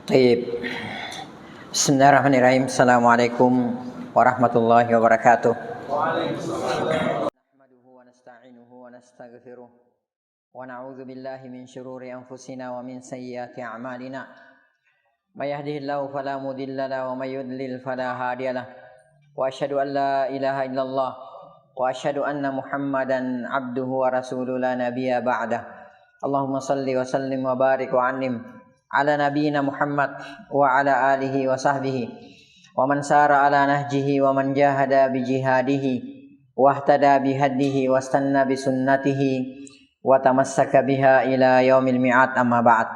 Taib. Bismillahirrahmanirrahim. Assalamualaikum warahmatullahi wabarakatuh. Waalaikumsalam. Nahmaduhu wa nasta'inuhu wa nastaghfiruh. Wa na'udzu billahi min syururi anfusina wa min sayyiati a'malina. May yahdihillahu fala mudilla lahu wa may yudlil fala hadiya lahu. Wa asyhadu an la ilaha illallah wa asyhadu anna Muhammadan 'abduhu wa rasuluhu la nabiyya ba'dah. Allahumma salli wa sallim wa barik wa annim ala nabiyyina Muhammad wa ala alihi wa sahbihi wa man sara ala nahjihi wa man jahada bi jihadihi wa ihtada bi hadihi wa istanna bi sunnatihi wa tamassaka biha ila yaumil mi'ad, amma ba'd.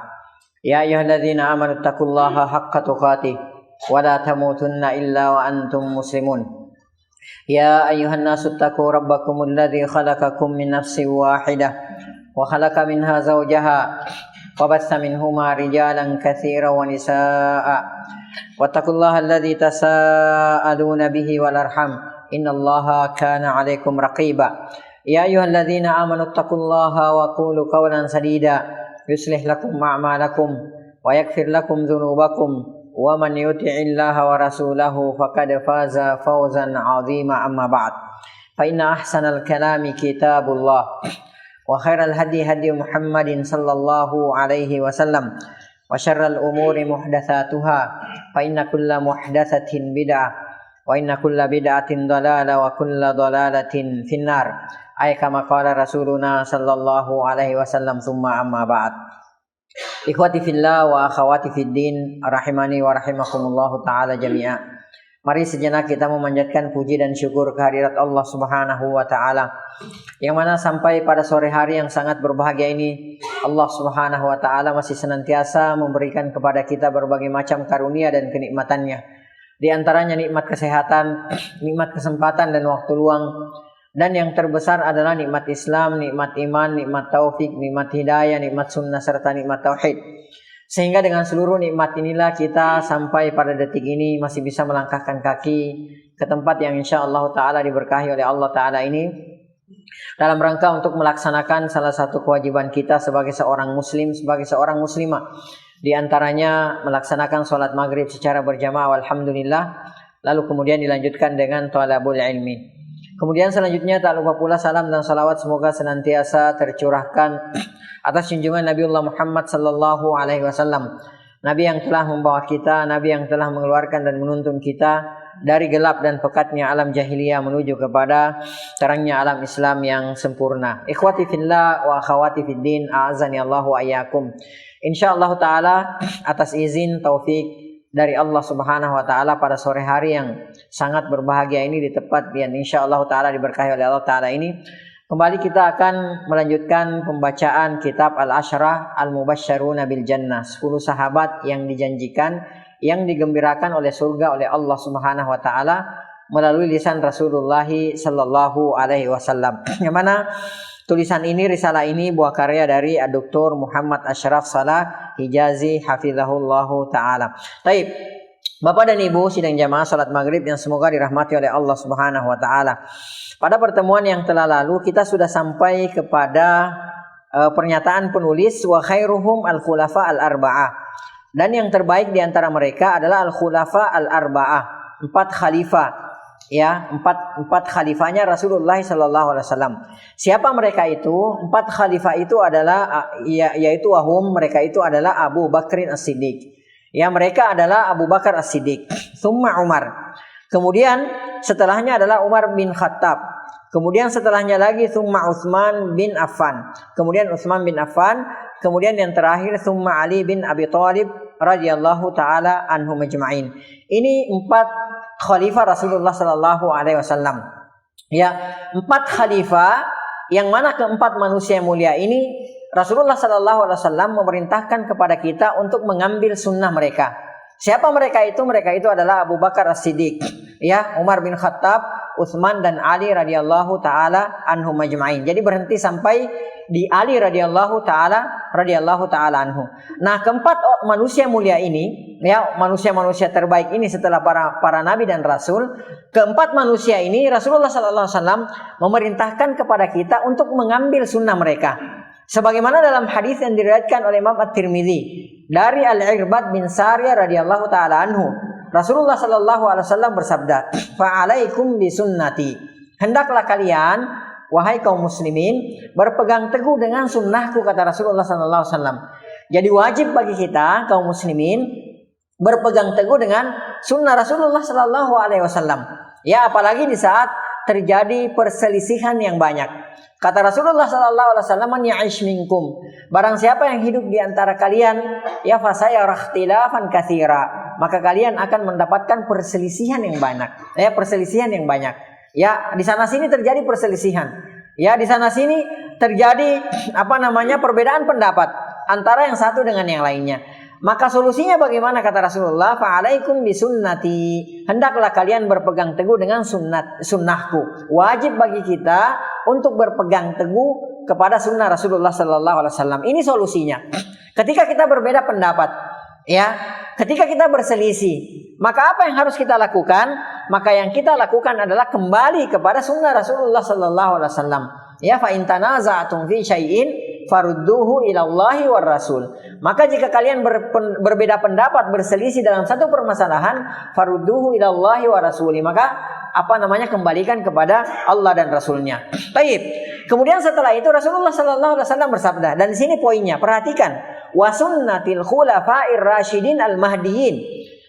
Ya ayyuhalladzina amanu taqullaha haqqa tuqatih wa la tamutunna illa wa antum muslimun. Ya ayyuhan nasu taqu rabbakumul ladzi khalaqakum min nafsin wahidah wa khalaqa minha zawjaha وبث منهما رجالا كثيرا ونساء واتقوا الله الذي تساءلون به والأرحام إن الله كان عليكم رقيبا يا أيها الذين آمنوا اتقوا الله وقولوا قولا سديدا يصلح لكم أعمالكم ويغفر لكم ذنوبكم ومن يطع الله ورسوله فقد فاز فوزا عظيما، أما بعد فإن أحسن الكلام كتاب الله وخير الهدي هدي محمد صلى الله عليه وسلم وشر الأمور محدثاتها فإن كل محدثة بدعة وإن كل بدعة ضلالة وكل ضلالة في النار، أي كما قال رسولنا صلى الله عليه وسلم. ثم أما بعد. Ikhwati fillah wa akhawati fid din, rahimani wa rahimakumullahu ta'ala jami'a. Mari sejenak kita memanjatkan puji dan syukur kehadirat Allah Subhanahu wa ta'ala, yang mana sampai pada sore hari yang sangat berbahagia ini Allah Subhanahu wa ta'ala masih senantiasa memberikan kepada kita berbagai macam karunia dan kenikmatannya. Di antaranya nikmat kesehatan, nikmat kesempatan dan waktu luang, dan yang terbesar adalah nikmat Islam, nikmat iman, nikmat taufik, nikmat hidayah, nikmat sunnah serta nikmat tauhid. Sehingga dengan seluruh nikmat inilah kita sampai pada detik ini masih bisa melangkahkan kaki ke tempat yang insya Allah ta'ala diberkahi oleh Allah ta'ala ini, dalam rangka untuk melaksanakan salah satu kewajiban kita sebagai seorang muslim, sebagai seorang muslimah. Di antaranya melaksanakan sholat maghrib secara berjamaah, alhamdulillah. Lalu kemudian dilanjutkan dengan thalabul ilmi. Kemudian selanjutnya tak lupa pula salam dan salawat semoga senantiasa tercurahkan atas junjungan Nabiullah Muhammad sallallahu alaihi wasallam, Nabi yang telah membawa kita, Nabi yang telah mengeluarkan dan menuntun kita dari gelap dan pekatnya alam jahiliyah menuju kepada terangnya alam Islam yang sempurna. Ikhwati fillah wa akhawati fid din, a'azani Allah wa iyyakum. Insyaallah taala atas izin taufik dari Allah Subhanahu wa taala pada sore hari yang sangat berbahagia ini, di tempat yang insyaallah taala diberkahi oleh Allah taala ini, kembali kita akan melanjutkan pembacaan kitab Al-Asyrah Al-Mubasysyaruna bil Jannah, 10 sahabat yang dijanjikan, yang digembirakan oleh surga oleh Allah Subhanahu wa taala melalui lisan Rasulullah sallallahu alaihi wasallam. Yang mana tulisan ini, risalah ini buah karya dari Dr. Muhammad Ashraf Salah Hijazi hafizahullahu taala. Baik, Bapak dan Ibu sidang jamaah salat maghrib yang semoga dirahmati oleh Allah Subhanahu wa taala. Pada pertemuan yang telah lalu kita sudah sampai kepada pernyataan penulis wa khairuhum al-khulafa al-arba'ah, dan yang terbaik di antara mereka adalah al-khulafa al-arba'ah, 4 khalifah. Ya, empat khalifahnya Rasulullah sallallahu alaihi wasallam. Siapa mereka itu? 4 khalifah itu adalah yaitu mereka itu adalah Abu Bakrin As-Siddiq. Ya, mereka adalah Abu Bakar As-Siddiq, summa Umar. Kemudian setelahnya adalah Umar bin Khattab. Kemudian setelahnya lagi summa Utsman bin Affan. Kemudian Utsman bin Affan. Kemudian yang terakhir summa Ali bin Abi Thalib radhiyallahu taala anhum ajma'in. Ini 4 khalifah Rasulullah sallallahu alaihi wasallam. Ya, 4 khalifah yang mana keempat manusia yang mulia ini Rasulullah sallallahu alaihi wasallam memerintahkan kepada kita untuk mengambil sunnah mereka. Siapa mereka itu? Mereka itu adalah Abu Bakar As-Siddiq, ya, Umar bin Khattab, Utsman dan Ali radhiyallahu taala anhum ajma'in. Jadi berhenti sampai di Ali radhiyallahu taala anhu. Nah, keempat manusia mulia ini, ya, manusia-manusia terbaik ini setelah para nabi dan rasul, keempat manusia ini Rasulullah sallallahu alaihi wasallam memerintahkan kepada kita untuk mengambil sunnah mereka. Sebagaimana dalam hadis yang diriwayatkan oleh Imam At-Tirmidzi dari Al-Irbad bin Sariyah radhiyallahu taala anhu, Rasulullah sallallahu alaihi wasallam bersabda, "Fa'alaikum bisunnati." Hendaklah kalian wahai kaum muslimin berpegang teguh dengan sunnahku, kata Rasulullah sallallahu alaihi wasallam. Jadi wajib bagi kita kaum muslimin berpegang teguh dengan sunnah Rasulullah sallallahu alaihi wasallam. Ya, apalagi di saat terjadi perselisihan yang banyak. Kata Rasulullah sallallahu alaihi wasallam, "Man ya'ish minkum." Barang siapa yang hidup di antara kalian, ya fasayara ikhtilafan katsira, maka kalian akan mendapatkan perselisihan yang banyak. Ya, perselisihan yang banyak. Ya, di sana sini terjadi perselisihan. Ya, di sana sini terjadi perbedaan pendapat antara yang satu dengan yang lainnya. Maka solusinya bagaimana, kata Rasulullah? Fa'alaikum bisunnati. Hendaklah kalian berpegang teguh dengan sunnahku. Wajib bagi kita untuk berpegang teguh kepada sunnah Rasulullah sallallahu alaihi wasallam. Ini solusinya. Ketika kita berbeda pendapat, ya, ketika kita berselisih, maka apa yang harus kita lakukan? Maka yang kita lakukan adalah kembali kepada sunnah Rasulullah sallallahu alaihi wasallam. Ya, fa in tanaza'tum fi syai'in farudduhu ilallahi war rasul. Maka jika kalian berbeda pendapat, berselisih dalam satu permasalahan, farudduhu ilallahi war rasuli, maka kembalikan kepada Allah dan Rasulnya. Baik. Kemudian setelah itu Rasulullah sallallahu alaihi wasallam bersabda, dan di sini poinnya, perhatikan, wa sunnatil khulafa'ir rasyidin al-mahdiyyin.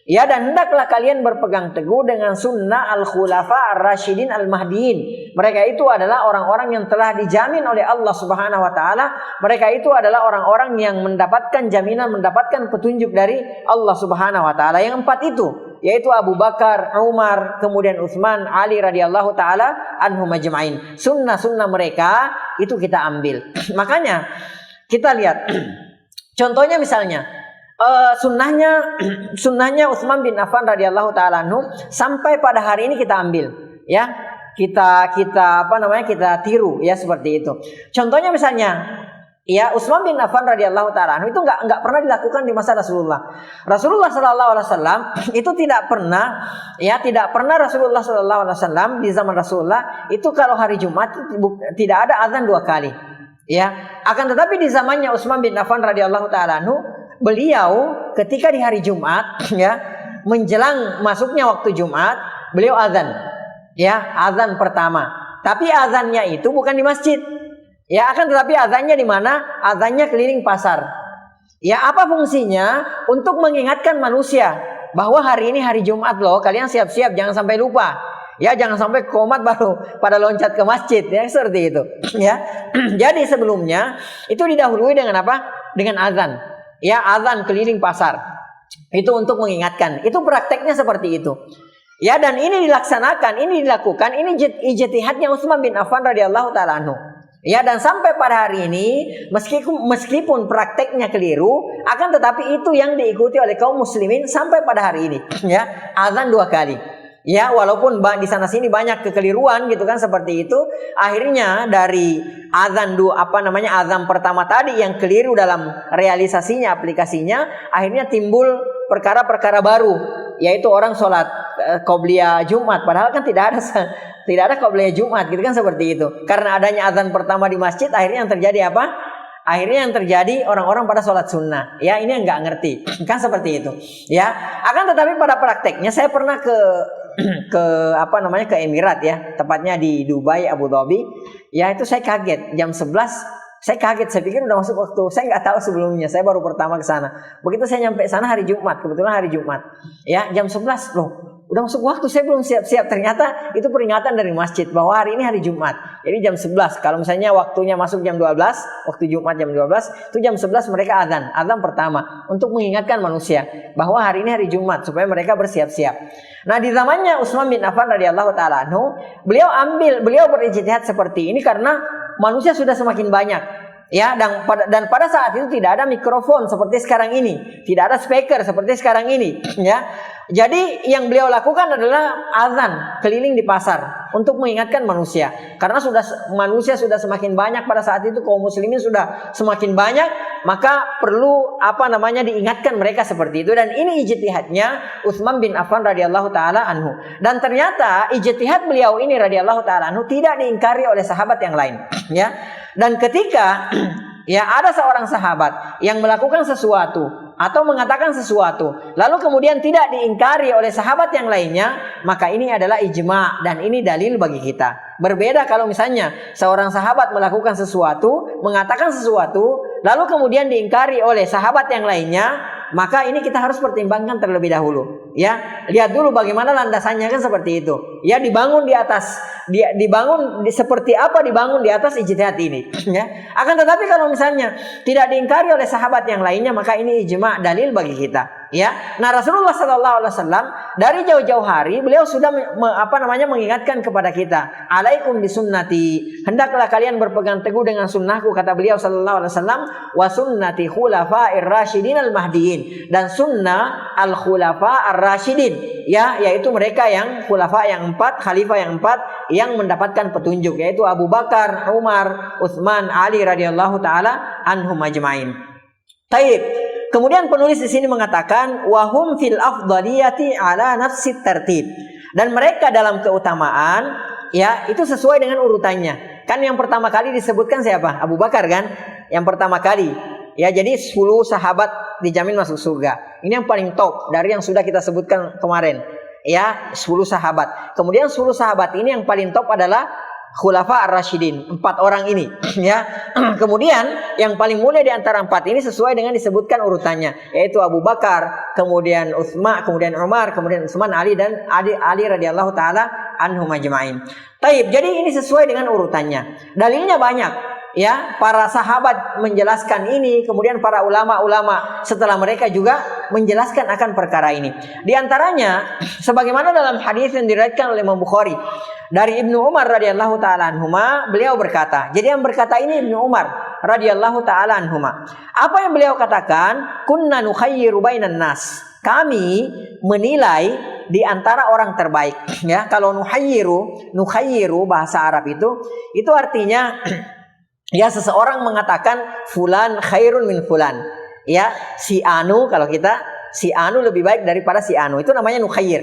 Ya, dan hendaklah kalian berpegang teguh dengan sunnah al-khulafa ar-rasyidin al-mahdiin. Mereka itu adalah orang-orang yang telah dijamin oleh Allah Subhanahu wa taala. Mereka itu adalah orang-orang yang mendapatkan jaminan, mendapatkan petunjuk dari Allah Subhanahu wa taala. Yang empat itu, yaitu Abu Bakar, Umar, kemudian Utsman, Ali radhiyallahu taala anhum ajma'in. Sunnah-sunnah mereka itu kita ambil. Makanya kita lihat contohnya, misalnya sunnahnya Utsman bin Affan radhiyallahu taala anhu sampai pada hari ini kita ambil, ya, kita tiru, ya, seperti itu. Contohnya misalnya, ya, Utsman bin Affan radhiyallahu taala anhu itu enggak pernah dilakukan di masa Rasulullah. Rasulullah sallallahu alaihi wasallam itu tidak pernah Rasulullah sallallahu alaihi wasallam di zaman Rasulullah itu kalau hari Jumat tidak ada azan 2 kali. Ya, akan tetapi di zamannya Utsman bin Affan radhiyallahu taala anhu, beliau ketika di hari Jumat, ya, menjelang masuknya waktu Jumat, beliau azan, ya, azan pertama. Tapi azannya itu bukan di masjid, ya, akan tetapi azannya di mana? Azannya keliling pasar. Ya, apa fungsinya? Untuk mengingatkan manusia bahwa hari ini hari Jumat loh, kalian siap-siap, jangan sampai lupa. Ya, jangan sampai komat baru pada loncat ke masjid, ya, seperti itu. Ya, jadi sebelumnya itu didahului dengan apa? Dengan azan. Ya, azan keliling pasar. Itu untuk mengingatkan. Itu prakteknya seperti itu. Ya, dan ini dilaksanakan, ini dilakukan, ini ijtihadnya Utsman bin Affan radhiyallahu taala anhu. Ya, dan sampai pada hari ini meskipun prakteknya keliru, akan tetapi itu yang diikuti oleh kaum muslimin sampai pada hari ini. Ya, azan 2 kali. Ya, walaupun di sana sini banyak kekeliruan gitu kan, seperti itu. Akhirnya dari azan azan pertama tadi yang keliru dalam realisasinya, aplikasinya, akhirnya timbul perkara-perkara baru, yaitu orang sholat qobliyah Jumat, padahal kan tidak ada qobliyah Jumat gitu kan, seperti itu. Karena adanya azan pertama di masjid, akhirnya yang terjadi apa? Akhirnya yang terjadi orang-orang pada sholat sunnah. Ya, ini yang nggak ngerti kan, seperti itu. Ya, akan tetapi pada prakteknya saya pernah ke Emirat, ya, tepatnya di Dubai, Abu Dhabi. Ya, itu saya kaget jam 11. Saya kaget, saya pikir udah masuk waktu. Saya nggak tahu sebelumnya, saya baru pertama ke sana. Begitu saya nyampe sana hari Jumat, kebetulan hari Jumat. Ya, jam 11 loh. Udah masuk waktu, saya belum siap-siap. Ternyata itu peringatan dari masjid bahwa hari ini hari Jumat. Jadi jam 11. Kalau misalnya waktunya masuk jam 12, waktu Jumat jam 12, itu jam 11 mereka azan pertama untuk mengingatkan manusia bahwa hari ini hari Jumat supaya mereka bersiap-siap. Nah, di zamannya Utsman bin Affan radhiyallahu taala anhu, beliau berijtihad seperti ini karena manusia sudah semakin banyak. Ya, dan pada saat itu tidak ada mikrofon seperti sekarang ini, tidak ada speaker seperti sekarang ini, ya. Jadi yang beliau lakukan adalah azan keliling di pasar untuk mengingatkan manusia. Karena manusia sudah semakin banyak pada saat itu, kaum muslimin sudah semakin banyak, maka perlu diingatkan mereka seperti itu. Dan ini ijtihadnya Utsman bin Affan radhiyallahu taala anhu. Dan ternyata ijtihad beliau ini radhiyallahu taala anhu tidak diingkari oleh sahabat yang lain, ya. Dan ketika ya ada seorang sahabat yang melakukan sesuatu atau mengatakan sesuatu, lalu kemudian tidak diingkari oleh sahabat yang lainnya, maka ini adalah ijma dan ini dalil bagi kita. Berbeda kalau misalnya seorang sahabat melakukan sesuatu, mengatakan sesuatu, lalu kemudian diingkari oleh sahabat yang lainnya, maka ini kita harus pertimbangkan terlebih dahulu. Ya, lihat dulu bagaimana landasannya, kan seperti itu. Ya, dibangun di atas, seperti apa dibangun di atas ijtihad ini. Ya, akan tetapi kalau misalnya tidak diingkari oleh sahabat yang lainnya, maka ini ijma, dalil bagi kita. Ya, nah Rasulullah Sallallahu Alaihi Wasallam dari jauh-jauh hari beliau sudah mengingatkan kepada kita, alaikum bisunnati, hendaklah kalian berpegang teguh dengan sunnahku, kata beliau Sallallahu Alaihi Wasallam, wa sunnati khulafa'ir rasyidin al mahdiin, dan sunnah al khulafa ar rasyidin, ya, yaitu mereka yang khulafa yang 4, khalifah yang 4 yang mendapatkan petunjuk, yaitu Abu Bakar, Umar, Utsman, Ali radhiyallahu taala anhum ajmain. Taib. Kemudian penulis di sini mengatakan wahum fil afdaliyati ala nafsi tertib, dan mereka dalam keutamaan, ya, itu sesuai dengan urutannya. Kan yang pertama kali disebutkan siapa? Abu Bakar, kan? Yang pertama kali. Ya, jadi 10 sahabat dijamin masuk surga. Ini yang paling top dari yang sudah kita sebutkan kemarin. Ya, 10 sahabat. Kemudian 10 sahabat ini yang paling top adalah Khulafa ar-Rasyidin, 4 orang ini, ya. Kemudian yang paling mulia di antara 4 ini sesuai dengan disebutkan urutannya, yaitu Abu Bakar, kemudian Utsman, kemudian Umar, kemudian Utsman, Ali, dan Ali radhiyallahu taala anhum ajmain. Taib. Jadi ini sesuai dengan urutannya. Dalilnya banyak. Ya, para sahabat menjelaskan ini, kemudian para ulama-ulama setelah mereka juga menjelaskan akan perkara ini. Di antaranya sebagaimana dalam hadis yang diriwayatkan oleh Imam Bukhari dari Ibnu Umar radhiyallahu taala anhuma, beliau berkata, jadi yang berkata ini Ibnu Umar radhiyallahu taala anhuma. Apa yang beliau katakan? Kunna nukhayyiru bainan nas. Kami menilai di antara orang terbaik, ya. Kalau nukhayyiru bahasa Arab itu artinya ya, seseorang mengatakan fulan khairun min fulan. Ya, si anu, kalau kita si anu lebih baik daripada si anu, itu namanya nukhayyir.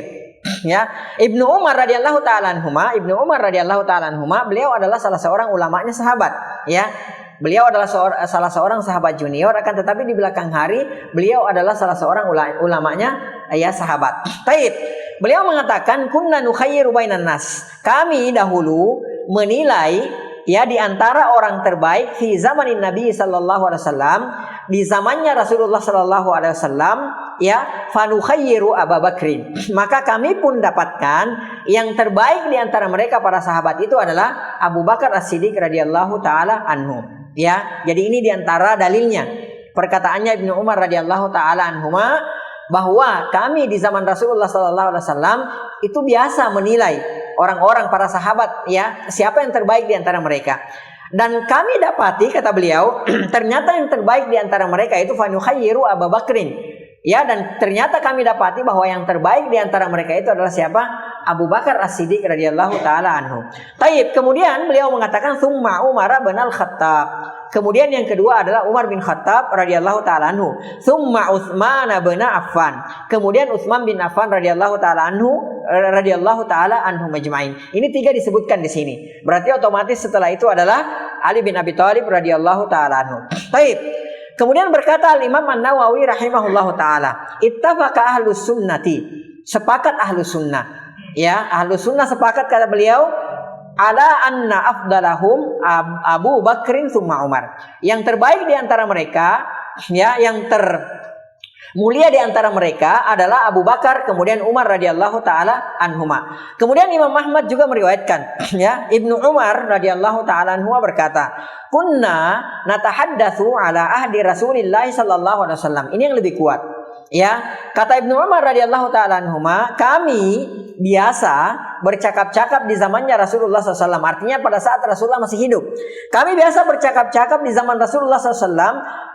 Ya, Ibnu Umar radhiyallahu taala anhuma, beliau adalah salah seorang ulamanya sahabat, ya. Beliau adalah salah seorang sahabat junior, akan tetapi di belakang hari beliau adalah salah seorang ulamanya, ya, sahabat. Taib. Beliau mengatakan kunna nukhayyiru bainan nas. Kami dahulu menilai, ya, di antara orang terbaik fi zamanin Nabi sallallahu alaihi wasallam, di zamannya Rasulullah sallallahu alaihi wasallam, ya, fanukhayyiru Abu Bakrin. Maka kami pun dapatkan yang terbaik di antara mereka para sahabat itu adalah Abu Bakar As-Siddiq radhiyallahu taala anhu. Ya, jadi ini di antara dalilnya. Perkataannya Ibnu Umar radhiyallahu taala anhuma, bahwa kami di zaman Rasulullah sallallahu alaihi wasallam itu biasa menilai orang-orang para sahabat, ya, siapa yang terbaik di antara mereka. Dan kami dapati, kata beliau, ternyata yang terbaik di antara mereka itu fanukhayyiru Abu Bakrin. Ya, dan ternyata kami dapati bahwa yang terbaik di antara mereka itu adalah siapa? Abu Bakar As-Siddiq radhiyallahu taala anhu. Taib. Kemudian beliau mengatakan summa Umar bin Al-Khattab. Kemudian yang kedua adalah Umar bin Khattab radhiyallahu taala anhu. Summa Utsman bin Affan. Kemudian Utsman bin Affan radhiyallahu taala anhu majma'in. Ini 3 disebutkan di sini. Berarti otomatis setelah itu adalah Ali bin Abi Thalib radhiyallahu taala anhu. Baik. Kemudian berkata Al-Imam An-Nawawi rahimahullahu taala, ittafaqa ahlus sunnati. Sepakat ahlus sunnah. Ya, ahlus sunnah sepakat, kata beliau, ala anna afdalahum Abu Bakrin summa Umar. Yang terbaik di antara mereka, ya, yang termulia di antara mereka adalah Abu Bakar, kemudian Umar radhiyallahu taala anhuma. Kemudian Imam Ahmad juga meriwayatkan, ya, Ibnu Umar radhiyallahu taala anhuma berkata, kunna natahaddatsu ala ahdi Rasulillah sallallahu alaihi wasallam. Ini yang lebih kuat. Ya, kata Ibnu Umar radhiyallahu taala anhuma, kami biasa bercakap-cakap di zamannya Rasulullah SAW. Artinya pada saat Rasulullah masih hidup, kami biasa bercakap-cakap di zaman Rasulullah SAW,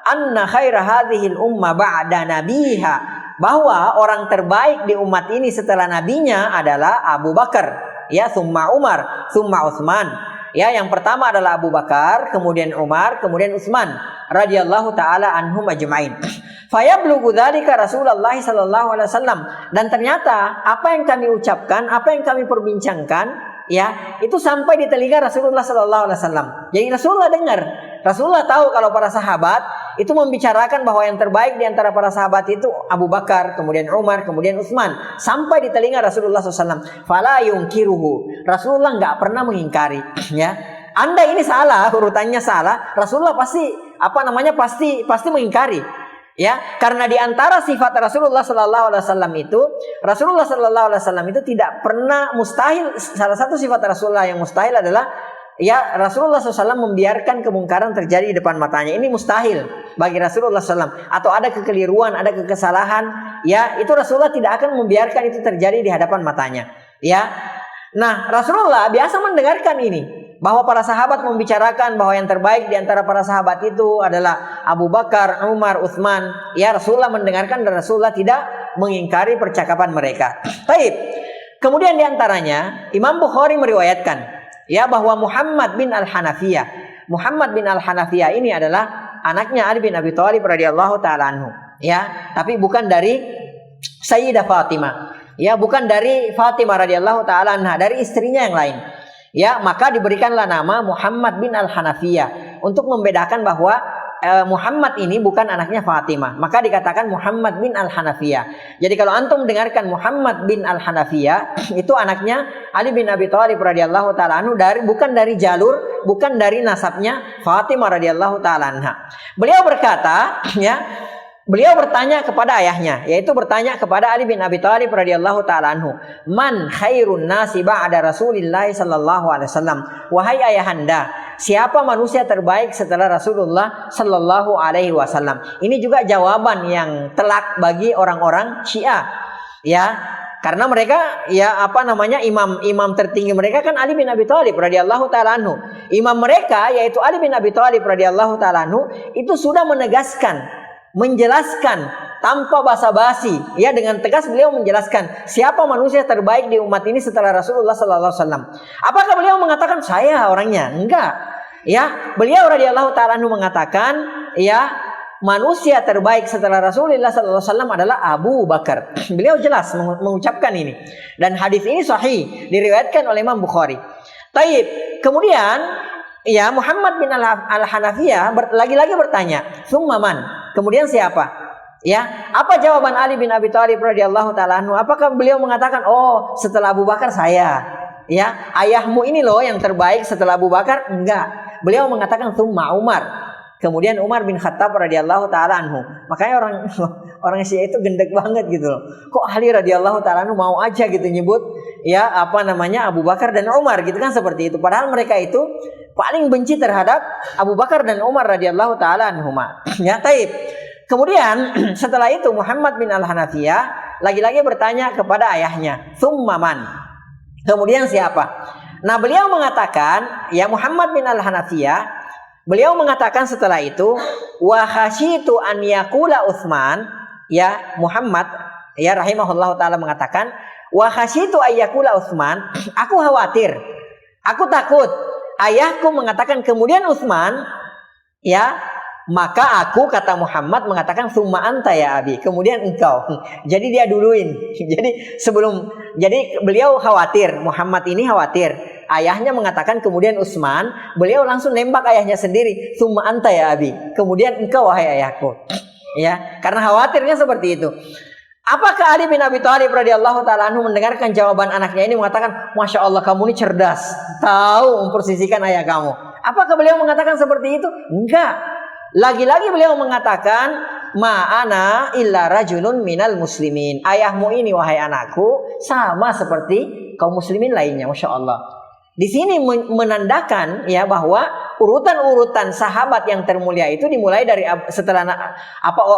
anna khaira hadhil umma ba'da nabiha, bahwa orang terbaik di umat ini setelah nabinya adalah Abu Bakar, ya, summa Umar, summa Utsman. Ya, yang pertama adalah Abu Bakar, kemudian Umar, kemudian Utsman radhiyallahu taala anhum ajmain. Fayablughu dzalika Rasulullah sallallahu alaihi wasallam, dan ternyata apa yang kami ucapkan, apa yang kami perbincangkan, ya, itu sampai di telinga Rasulullah sallallahu alaihi wasallam. Jadi Rasulullah dengar, Rasulullah tahu kalau para sahabat itu membicarakan bahwa yang terbaik di antara para sahabat itu Abu Bakar, kemudian Umar, kemudian Utsman, sampai di telinga Rasulullah SAW. Fala yungkiruhu. Rasulullah nggak pernah mengingkari. Ya, Anda ini salah, urutannya salah. Rasulullah pasti mengingkari. Ya, karena di antara sifat Rasulullah Sallallahu Alaihi Wasallam itu, Rasulullah Sallallahu Alaihi Wasallam itu tidak pernah mustahil. Salah satu sifat Rasulullah yang mustahil adalah ya Rasulullah SAW membiarkan kemungkaran terjadi di depan matanya. Ini mustahil bagi Rasulullah SAW. Atau ada kekeliruan, ada kesalahan, ya itu Rasulullah tidak akan membiarkan itu terjadi di hadapan matanya. Ya, nah Rasulullah biasa mendengarkan ini. Bahwa para sahabat membicarakan bahwa yang terbaik di antara para sahabat itu adalah Abu Bakar, Umar, Utsman. Ya, Rasulullah mendengarkan dan Rasulullah tidak mengingkari percakapan mereka. Baik. Kemudian di antaranya Imam Bukhari meriwayatkan ya bahwa Muhammad bin Al-Hanafiyah. Muhammad bin Al-Hanafiyah ini adalah anaknya Ali bin Abi Thalib radhiyallahu taala anhu. Ya, tapi bukan dari Sayyidah Fatimah. Ya, bukan dari Fatimah radhiyallahu taala anha, dari istrinya yang lain. Ya, maka diberikanlah nama Muhammad bin Al-Hanafiyah untuk membedakan bahwa Muhammad ini bukan anaknya Fatimah. Maka dikatakan Muhammad bin Al-Hanafiyah. Jadi kalau antum mendengarkan Muhammad bin Al-Hanafiyah, itu anaknya Ali bin Abi Thalib radhiyallahu taala anhu, bukan dari jalur, bukan dari nasabnya Fatimah radhiyallahu taala anha. Beliau berkata, ya, beliau bertanya kepada ayahnya, yaitu bertanya kepada Ali bin Abi Thalib radhiyallahu taala anhu, "Man khairun nasi ba'da Rasulillah sallallahu alaihi wasallam?" Wahai ayahanda, siapa manusia terbaik setelah Rasulullah sallallahu alaihi wasallam? Ini juga jawaban yang telak bagi orang-orang Syiah. Ya, karena mereka imam tertinggi mereka kan Ali bin Abi Thalib radhiyallahu taala anhu. Imam mereka yaitu Ali bin Abi Thalib radhiyallahu taala anhu itu sudah menegaskan, menjelaskan tanpa basa-basi, ya dengan tegas beliau menjelaskan siapa manusia terbaik di umat ini setelah Rasulullah sallallahu alaihi wasallam. Apakah beliau mengatakan saya orangnya? Enggak. Ya, beliau radhiyallahu taala anhu mengatakan, ya, manusia terbaik setelah Rasulullah sallallahu alaihi wasallam adalah Abu Bakar. Beliau jelas mengucapkan ini dan hadis ini sahih diriwayatkan oleh Imam Bukhari. Taib. Kemudian ya Muhammad bin Al-Hanafiyah lagi-lagi bertanya, "Tsumma man?" Kemudian siapa? Ya, apa jawaban Ali bin Abi Thalib radhiyallahu taala anhu? Apakah beliau mengatakan, "Oh, setelah Abu Bakar saya." Ya, ayahmu ini loh yang terbaik setelah Abu Bakar? Enggak. Beliau mengatakan tsumma Umar. Kemudian Umar bin Khattab radhiyallahu taala anhu. Makanya orang Syiah itu gendek banget gitu loh. Kok Ali radhiyallahu taala anhu mau aja gitu nyebut ya Abu Bakar dan Umar gitu kan, seperti itu. Padahal mereka itu paling benci terhadap Abu Bakar dan Umar radhiyallahu taala anhuma. Ya, taib. Kemudian setelah itu Muhammad bin Al-Hanafiyah lagi-lagi bertanya kepada ayahnya, "Tsumma man?" Kemudian siapa? Nah, beliau mengatakan, ya Muhammad bin Al-Hanafiyah, beliau mengatakan setelah itu, "Wa khasyitu an yaqula Utsman." Ya, Muhammad ya rahimahullahu taala mengatakan, "Wa khasyitu ay yaqula Utsman." Aku khawatir, aku takut ayahku mengatakan kemudian Utsman, ya, maka aku, kata Muhammad, mengatakan summa anta ya abi, kemudian engkau. Jadi dia duluin. Jadi beliau khawatir, Muhammad ini khawatir. Ayahnya mengatakan kemudian Utsman, beliau langsung nembak ayahnya sendiri, summa anta ya abi, kemudian engkau wahai ayahku. Ya, karena khawatirnya seperti itu. Apakah Ali bin Abi Thalib radhiyallahu taala anhu mendengarkan jawaban anaknya ini mengatakan, "Masya Allah, kamu ini cerdas, tahu memposisikan ayah kamu." Apakah beliau mengatakan seperti itu? Enggak. Lagi-lagi beliau mengatakan, "Ma'ana illa rajulun minal muslimin." Ayahmu ini wahai anakku sama seperti kaum muslimin lainnya. Masya Allah. Di sini menandakan ya bahwa urutan-urutan sahabat yang termulia itu dimulai dari setelah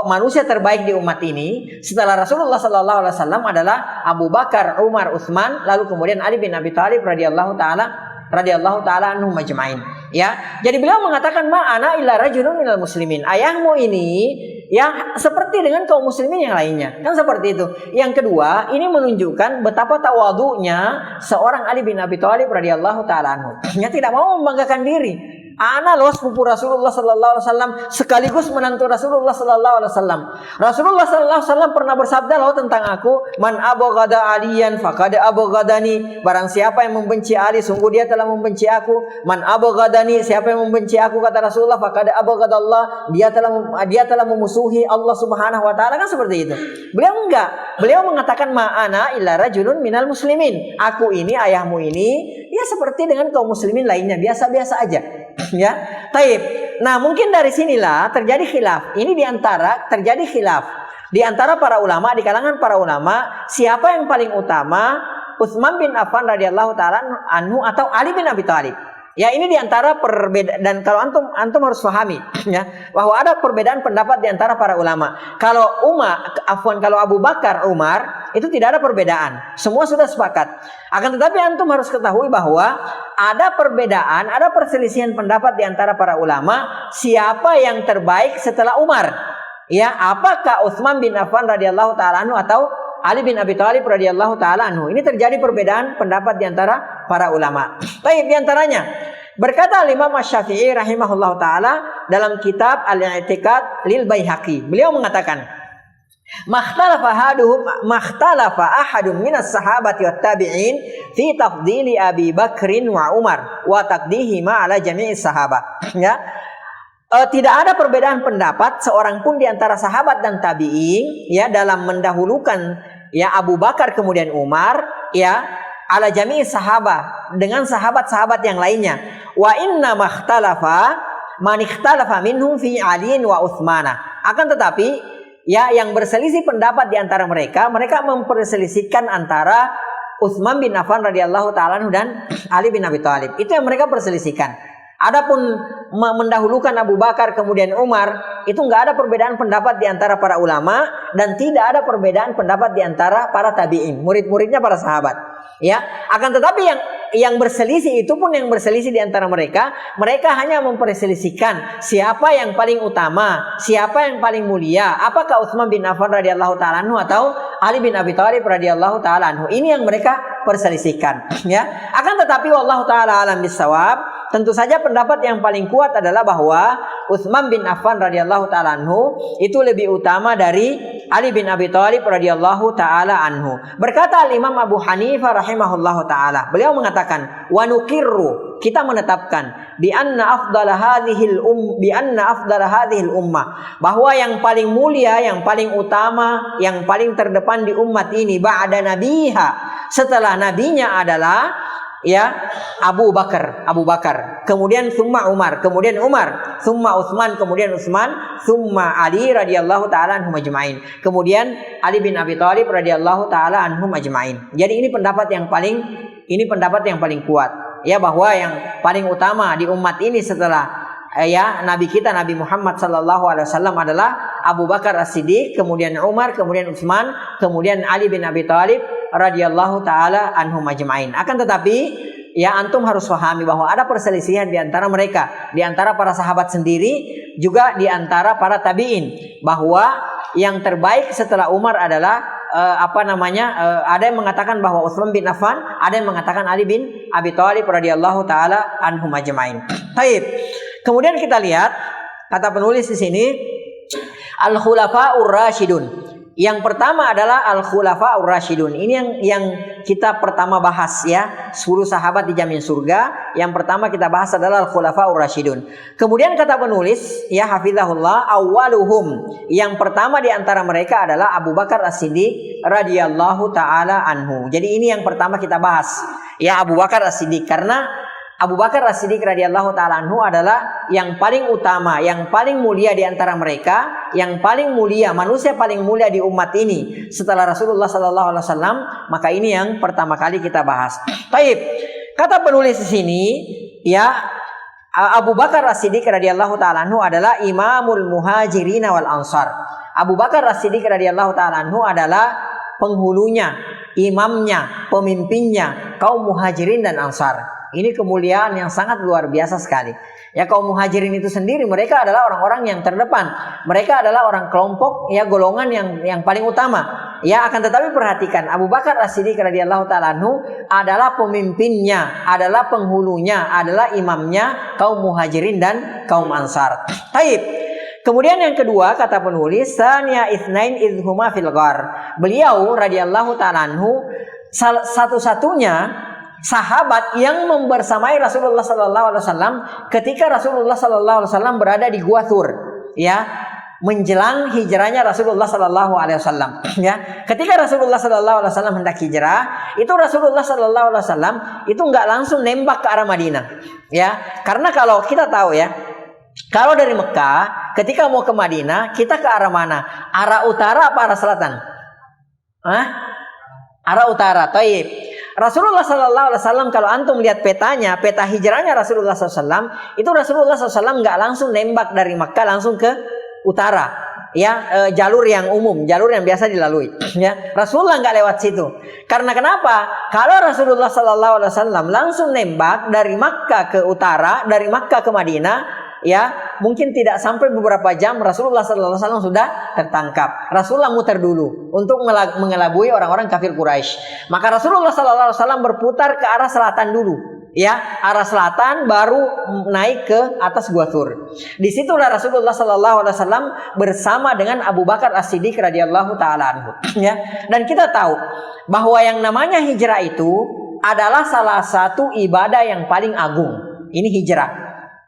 manusia terbaik di umat ini setelah Rasulullah sallallahu alaihi wasallam adalah Abu Bakar, Umar, Utsman, lalu kemudian Ali bin Abi Thalib radhiyallahu taala anhum majma'in. Ya, jadi beliau mengatakan ma'ana illa rajulun minal muslimin. Ayahmu ini ya seperti dengan kaum muslimin yang lainnya. Kan seperti itu. Yang kedua, ini menunjukkan betapa tawadhu'nya seorang Ali bin Abi Thalib radhiyallahu taala anhu. Dia tidak mau membanggakan diri. Ana loh sepupu Rasulullah sallallahu alaihi wasallam sekaligus menantu Rasulullah sallallahu alaihi wasallam. Rasulullah sallallahu alaihi wasallam pernah bersabda loh tentang aku, man abghada aliyan faqad abghadani. Barang siapa yang membenci Ali, sungguh dia telah membenci aku. Man abghadani, siapa yang membenci aku kata Rasulullah, faqad abghadallah, dia telah memusuhi Allah Subhanahu wa taala. Kan seperti itu. Beliau enggak. Beliau mengatakan ma'ana illa rajulun minal muslimin. Aku ini, ayahmu ini, ya seperti dengan kaum muslimin lainnya, biasa-biasa aja. Ya, taib. Nah, mungkin dari sinilah terjadi khilaf. Ini terjadi khilaf di antara para ulama, di kalangan para ulama, siapa yang paling utama, Utsman bin Affan radhiyallahu taala anhu atau Ali bin Abi Thalib. Ya, ini di antara perbedaan, dan kalau antum harus pahami ya, bahwa ada perbedaan pendapat di antara para ulama. Kalau kalau Abu Bakar, Umar, itu tidak ada perbedaan. Semua sudah sepakat. Akan tetapi antum harus ketahui bahwa ada perbedaan, ada perselisihan pendapat di antara para ulama, siapa yang terbaik setelah Umar? Ya, apakah Utsman bin Affan radhiyallahu taala anhu atau Ali bin Abi Thalib radhiyallahu taala anhu? Ini terjadi perbedaan pendapat di antara para ulama. Baik, di antaranya berkata Imam Asy-Syafi'i rahimahullahu taala dalam kitab Al-I'tiqad lil Baihaqi. Beliau mengatakan, Makhtalafa ahadun minas sahabati wat tabi'in fi tafdili Abi Bakrin wa Umar wa taqdihima ala jami'is sahabah. Ya. Tidak ada perbedaan pendapat seorang pun di antara sahabat dan tabi'in ya dalam mendahulukan ya Abu Bakar kemudian Umar ya ala jami'is sahabah dengan sahabat-sahabat yang lainnya. Wa inna makhtalafa man ikhtalafa minhum fi Aliin wa Utsmana. Akan tetapi ya yang berselisih pendapat di antara mereka memperselisihkan antara Utsman bin Affan radhiyallahu taala dan Ali bin Abi Thalib. Itu yang mereka perselisihkan. Adapun mendahulukan Abu Bakar kemudian Umar, itu enggak ada perbedaan pendapat di antara para ulama dan tidak ada perbedaan pendapat di antara para tabi'in, murid-muridnya para sahabat. Ya, akan tetapi yang berselisih itu pun yang berselisih di antara mereka hanya memperselisihkan siapa yang paling utama, siapa yang paling mulia, apakah Utsman bin Affan radhiyallahu taala anhu atau Ali bin Abi Thalib radhiyallahu taala anhu. Ini yang mereka perselisihkan, ya. Akan tetapi wallahu taala alam bisawab, tentu saja pendapat yang paling kuat adalah bahwa Utsman bin Affan radhiyallahu taala anhu itu lebih utama dari Ali bin Abi Thalib radhiyallahu taala anhu. Berkata Imam Abu Hanifah rahimahullahu taala, beliau mengatakan, wa nuqirru, kita menetapkan bi anna afdal hadhil ummah, bahwa yang paling mulia, yang paling utama, yang paling terdepan di umat ini ba'da nabiha, setelah nabinya adalah ya Abu Bakar, kemudian summa Umar, kemudian Umar, summa Utsman, kemudian Utsman, summa Ali radhiyallahu taala anhum ajmain, kemudian Ali bin Abi Thalib radhiyallahu taala anhum ajmain. Jadi ini pendapat yang paling kuat ya, bahwa yang paling utama di umat ini setelah ya Nabi kita Nabi Muhammad sallallahu alaihi wasallam adalah Abu Bakar As-Siddiq, kemudian Umar, kemudian Utsman, kemudian Ali bin Abi Thalib radhiyallahu taala anhum ajmain. Akan tetapi ya antum harus pahami bahwa ada perselisihan di antara mereka, di antara para sahabat sendiri, juga di antara para tabi'in, bahwa yang terbaik setelah Umar adalah ada yang mengatakan bahwa Utsman bin Affan, ada yang mengatakan Ali bin Abi Thalib radhiyallahu taala anhum ajmain. Baik. Kemudian kita lihat kata penulis di sini al-khulafaur rasyidun. Yang pertama adalah al-khulafaur rasyidun. Ini yang kita pertama bahas ya, 10 sahabat dijamin surga. Yang pertama kita bahas adalah al-khulafaur rasyidun. Kemudian kata penulis ya hafizahullah, awwaluhum, yang pertama di antara mereka adalah Abu Bakar As-Siddiq radhiyallahu taala anhu. Jadi ini yang pertama kita bahas ya, Abu Bakar As-Siddiq, karena Abu Bakar As-Siddiq radhiyallahu taala anhu adalah yang paling utama, yang paling mulia di antara mereka, yang paling mulia, manusia paling mulia di umat ini setelah Rasulullah sallallahu alaihi wasallam, maka ini yang pertama kali kita bahas. Baik. Kata penulis di sini, ya Abu Bakar As-Siddiq radhiyallahu taala anhu adalah imamul muhajirin wal ansar. Abu Bakar As-Siddiq radhiyallahu taala anhu adalah penghulunya, imamnya, pemimpinnya kaum muhajirin dan ansar. Ini kemuliaan yang sangat luar biasa sekali. Ya, kaum muhajirin itu sendiri mereka adalah orang-orang yang terdepan. Mereka adalah orang kelompok ya golongan yang paling utama. ya, akan tetapi perhatikan, Abu Bakar As-Siddiq radhiyallahu taala anhu adalah pemimpinnya, adalah penghulunya, adalah imamnya kaum Muhajirin dan kaum Ansar. Taib. Kemudian yang kedua kata penulis, Tsaniya itsnain idhuma fil ghar. Beliau radhiyallahu taala anhu satu-satunya sahabat yang membersamai Rasulullah sallallahu alaihi wasallam ketika Rasulullah sallallahu alaihi wasallam berada di Gua Thur, ya, menjelang hijrahnya Rasulullah sallallahu alaihi wasallam, ya. Ketika Rasulullah sallallahu alaihi wasallam hendak hijrah, itu Rasulullah sallallahu alaihi wasallam itu nggak langsung nembak ke arah Madinah, ya. Karena kalau kita tahu, ya, kalau dari Mekah ketika mau ke Madinah, kita ke arah mana? Arah utara apa arah selatan? Arah utara. Taib. Rasulullah sallallahu alaihi wasallam, kalau antum lihat petanya, peta hijrahnya Rasulullah sallallahu alaihi wasallam, itu Rasulullah sallallahu alaihi wasallam nggak langsung nembak dari Makkah langsung ke utara, ya, jalur yang umum, jalur yang biasa dilalui, ya. Rasulullah nggak lewat situ. Karena kenapa? Kalau Rasulullah sallallahu alaihi wasallam langsung nembak dari Makkah ke utara, dari Makkah ke Madinah, ya, mungkin tidak sampai beberapa jam Rasulullah sallallahu alaihi wasallam sudah tertangkap. Rasulullah muter dulu untuk mengelabui orang-orang kafir Quraisy. Maka Rasulullah sallallahu alaihi wasallam berputar ke arah selatan dulu, ya, arah selatan, baru naik ke atas Gua Thur. Disitulah Rasulullah sallallahu alaihi wasallam bersama dengan Abu Bakar As-Siddiq radhiyallahu taala anhu, ya. Dan kita tahu bahwa yang namanya hijrah itu adalah salah satu ibadah yang paling agung. Ini hijrah,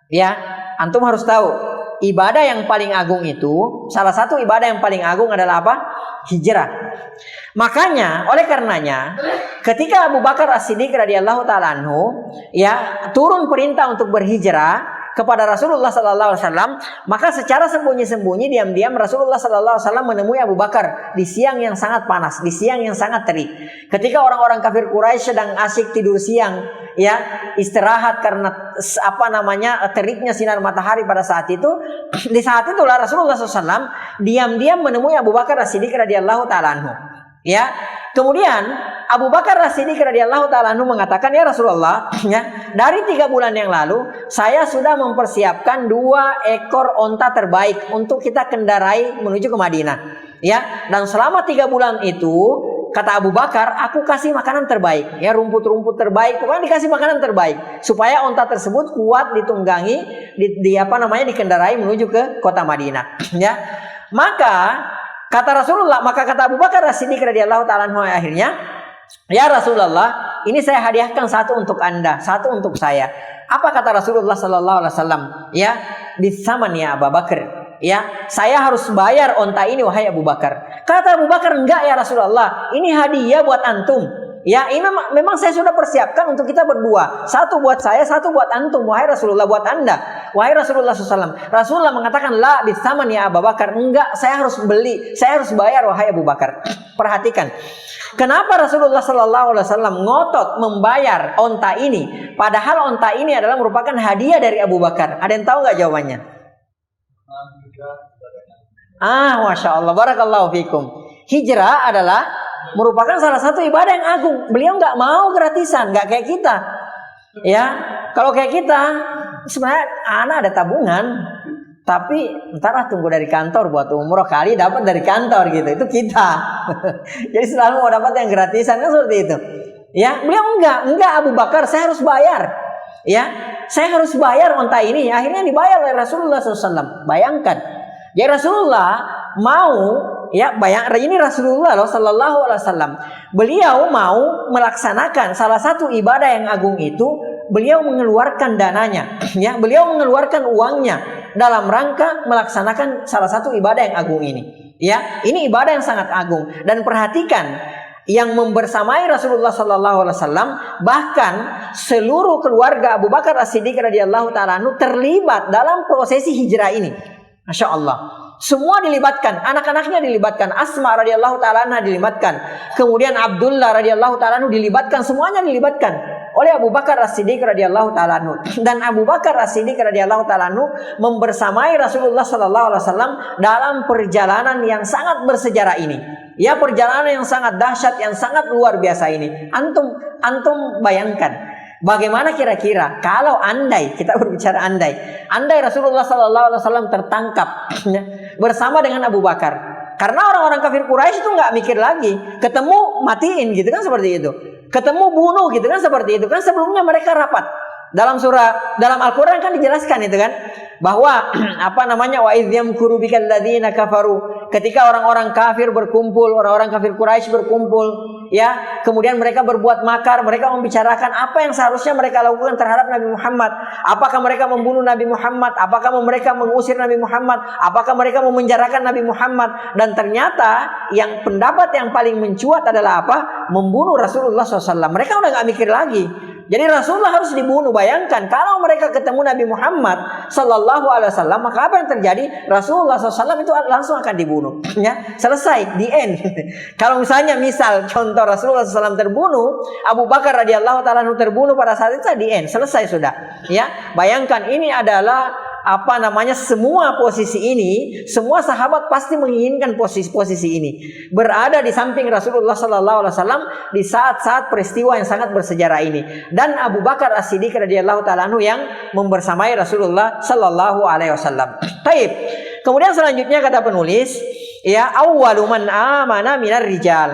ya. Antum harus tahu, ibadah yang paling agung itu, salah satu ibadah yang paling agung adalah apa? Hijrah. Makanya, oleh karenanya, ketika Abu Bakar As-Siddiq radhiyallahu taala anhu, ya, turun perintah untuk berhijrah kepada Rasulullah sallallahu alaihi wasallam, maka secara sembunyi-sembunyi, diam-diam Rasulullah sallallahu alaihi wasallam menemui Abu Bakar di siang yang sangat panas, di siang yang sangat terik. Ketika orang-orang kafir Quraisy sedang asyik tidur siang, ya, istirahat karena teriknya sinar matahari pada saat itu. Di saat itulah Rasulullah SAW diam-diam menemui Abu Bakar As-Siddiq radhiyallahu taala anhu, ya. Kemudian Abu Bakar As-Siddiq radhiyallahu taala anhu mengatakan, ya Rasulullah, ya, dari 3 bulan yang lalu saya sudah mempersiapkan 2 ekor onta terbaik untuk kita kendarai menuju ke Madinah, ya. Dan selama 3 bulan itu, kata Abu Bakar, aku kasih makanan terbaik, rumput-rumput terbaik, pokoknya dikasih makanan terbaik supaya onta tersebut kuat ditunggangi, dikendarai menuju ke kota Madinah, ya. Maka kata Abu Bakar As-Siddiq radhiyallahu taala anhu akhirnya, ya Rasulullah, ini saya hadiahkan 1 untuk Anda, 1 untuk saya. Apa kata Rasulullah sallallahu alaihi wasallam? Ya, bisaman ya Abu Bakar. Ya, saya harus bayar onta ini wahai Abu Bakar. Kata Abu Bakar, enggak ya Rasulullah, ini hadiah buat antum. Ya, ini memang saya sudah persiapkan untuk kita berdua. 1 buat saya, 1 buat antum wahai Rasulullah, buat Anda wahai Rasulullah SAW. Rasulullah mengatakan, la bisaman ya Abu Bakar. Enggak, saya harus beli, saya harus bayar wahai Abu Bakar. Perhatikan, kenapa Rasulullah SAW ngotot membayar onta ini, padahal onta ini adalah merupakan hadiah dari Abu Bakar. Ada yang tahu nggak jawabannya? Masya Allah, barakallahu fikum. Hijrah adalah merupakan salah satu ibadah yang agung. Beliau nggak mau gratisan, nggak kayak kita. Ya, kalau kayak kita, sebenarnya anak ada tabungan, tapi ntar tunggu dari kantor buat umroh, kali dapat dari kantor gitu. Itu kita. Jadi selalu mau dapat yang gratisan, kan seperti itu. Ya, beliau enggak Abu Bakar, saya harus bayar. Ya, saya harus bayar onta ini. Akhirnya dibayar oleh Rasulullah SAW. Bayangkan. Ya Rasulullah mau, ya, ini Rasulullah sallallahu alaihi wasallam. Beliau mau melaksanakan salah satu ibadah yang agung itu, beliau mengeluarkan dananya, ya, beliau mengeluarkan uangnya dalam rangka melaksanakan salah satu ibadah yang agung ini. Ya, ini ibadah yang sangat agung. Dan perhatikan, yang membersamai Rasulullah sallallahu alaihi wasallam, bahkan seluruh keluarga Abu Bakar As-Siddiq radhiyallahu taala anhu terlibat dalam prosesi hijrah ini. Masya Allah, semua dilibatkan, anak-anaknya dilibatkan, Asma radhiyallahu taala anha dilibatkan, kemudian Abdullah radhiyallahu taala anhu dilibatkan, semuanya dilibatkan oleh Abu Bakar As-Siddiq radhiyallahu taala anhu. Dan Abu Bakar As-Siddiq radhiyallahu taala anhu membersamai Rasulullah sallallahu alaihi wasallam dalam perjalanan yang sangat bersejarah ini. Ya, perjalanan yang sangat dahsyat, yang sangat luar biasa ini. Antum bayangkan. Bagaimana kira-kira kalau kita berbicara andai Rasulullah sallallahu alaihi wasallam tertangkap bersama dengan Abu Bakar. Karena orang-orang kafir Quraisy itu nggak mikir lagi, ketemu matiin gitu kan seperti itu, ketemu bunuh gitu kan seperti itu kan. Sebelumnya mereka rapat. Dalam Al-Quran kan dijelaskan itu kan, bahwa wa idh yamkuru bikal ladzina kafaru, ketika orang-orang kafir berkumpul, orang-orang kafir Quraisy berkumpul, ya, kemudian mereka berbuat makar, mereka membicarakan apa yang seharusnya mereka lakukan terhadap Nabi Muhammad. Apakah mereka membunuh Nabi Muhammad? Apakah mereka mengusir Nabi Muhammad? Apakah mereka memenjarakan Nabi Muhammad? Dan ternyata yang pendapat yang paling mencuat adalah apa? Membunuh Rasulullah SAW. Mereka udah nggak mikir lagi. Jadi Rasulullah harus dibunuh. Bayangkan kalau mereka ketemu Nabi Muhammad Sallallahu Alaihi Wasallam, maka apa yang terjadi? Rasulullah SAW itu langsung akan dibunuh. Ya, selesai, the end. Kalau misalnya contoh Rasulullah SAW terbunuh, Abu Bakar radhiyallahu taala terbunuh pada saat itu, the end, selesai sudah. Ya, bayangkan ini adalah semua posisi ini, semua sahabat pasti menginginkan posisi ini, berada di samping Rasulullah Sallallahu Alaihi Wasallam di saat-saat peristiwa yang sangat bersejarah ini. Dan Abu Bakar As-Siddiq radhiyallahu taala yang membersamai Rasulullah Sallallahu Alaihi Wasallam. Taib. Kemudian selanjutnya kata penulis, ya, awwalu man amana minar rijal.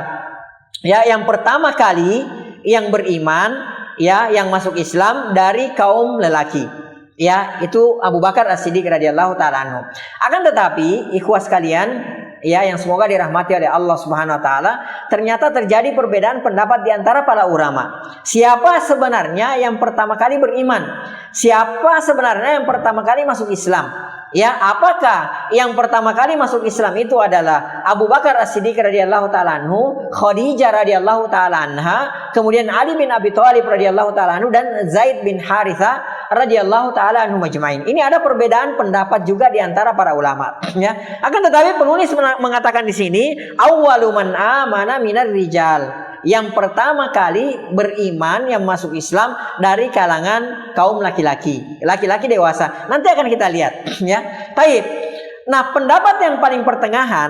Ya, yang pertama kali yang beriman, ya, yang masuk Islam dari kaum lelaki. Ya, itu Abu Bakar As-Siddiq radhiyallahu taala anhu. Akan tetapi, ikhwas sekalian, ya, yang semoga dirahmati oleh Allah Subhanahu wa taala, ternyata terjadi perbedaan pendapat di antara para ulama. Siapa sebenarnya yang pertama kali beriman? Siapa sebenarnya yang pertama kali masuk Islam? Ya, apakah yang pertama kali masuk Islam itu adalah Abu Bakar As-Siddiq radhiyallahu taala anhu, Khadijah radhiyallahu taala anha, kemudian Ali bin Abi Thalib radhiyallahu taala anhu, dan Zaid bin Harithah radhiyallahu taala anhu majma'in. Ini ada perbedaan pendapat juga di antara para ulama, ya. Akan tetapi penulis mengatakan di sini, awwalu man amana minar rijal. Yang pertama kali beriman yang masuk Islam dari kalangan kaum laki-laki dewasa. Nanti akan kita lihat, ya. Taib. Nah, pendapat yang paling pertengahan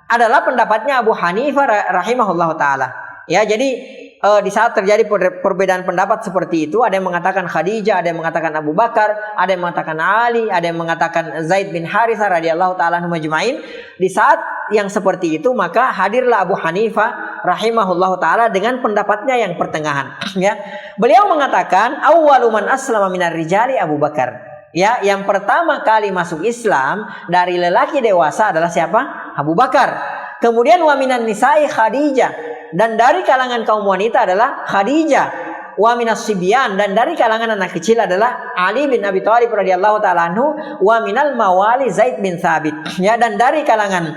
adalah pendapatnya Abu Hanifah rahimahullah taala. Ya, jadi di saat terjadi perbedaan pendapat seperti itu, ada yang mengatakan Khadijah, ada yang mengatakan Abu Bakar, ada yang mengatakan Ali, ada yang mengatakan Zaid bin Harithah radhiyallahu taala anhu majma'in. Di saat yang seperti itu, maka hadirlah Abu Hanifah rahimahullahu taala dengan pendapatnya yang pertengahan, ya. Beliau mengatakan awwalu man aslama minar rijali Abu Bakar. Ya, yang pertama kali masuk Islam dari lelaki dewasa adalah siapa? Abu Bakar. Kemudian wa minan nisa'i Khadijah. Dan dari kalangan kaum wanita adalah Khadijah. Wa minas sibyan, dan dari kalangan anak kecil adalah Ali bin Abi Thalib radhiyallahu taala anhu. Wa minal mawali Zaid bin Thabit. Ya, dan dari kalangan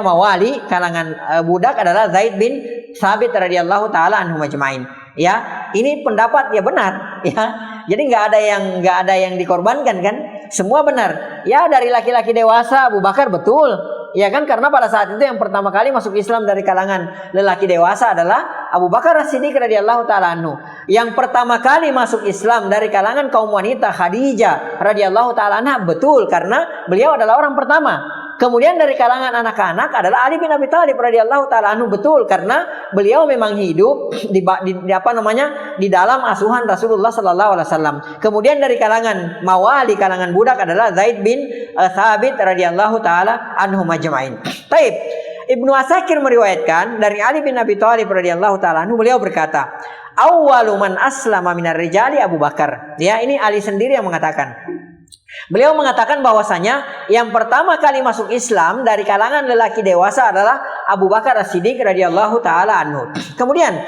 mawali, kalangan budak adalah Zaid bin Thabit radhiyallahu taala anhu majma'in. Ya, ini pendapat ya benar, ya. Jadi nggak ada yang dikorbankan kan? Semua benar. Ya, dari laki-laki dewasa Abu Bakar betul. Ya kan, karena pada saat itu yang pertama kali masuk Islam dari kalangan lelaki dewasa adalah Abu Bakar As-Siddiq radhiyallahu taala anhu. Yang pertama kali masuk Islam dari kalangan kaum wanita Khadijah radhiyallahu taala anha, betul, karena beliau adalah orang pertama. Kemudian dari kalangan anak-anak adalah Ali bin Abi Thalib radhiyallahu taala anhu, betul, karena beliau memang hidup di dalam asuhan Rasulullah sallallahu alaihi wasallam. Kemudian dari kalangan mawali, kalangan budak adalah Zaid bin Thabit radhiyallahu taala anhu majma'in. Taib. Ibnu Asakir meriwayatkan dari Ali bin Abi Thalib radhiyallahu taala anhu, beliau berkata, awwalu man aslama minar rijali Abu Bakar. Ya, ini Ali sendiri yang mengatakan. Beliau mengatakan bahwasanya yang pertama kali masuk Islam dari kalangan lelaki dewasa adalah Abu Bakar As-Siddiq radhiyallahu taala anhu. Kemudian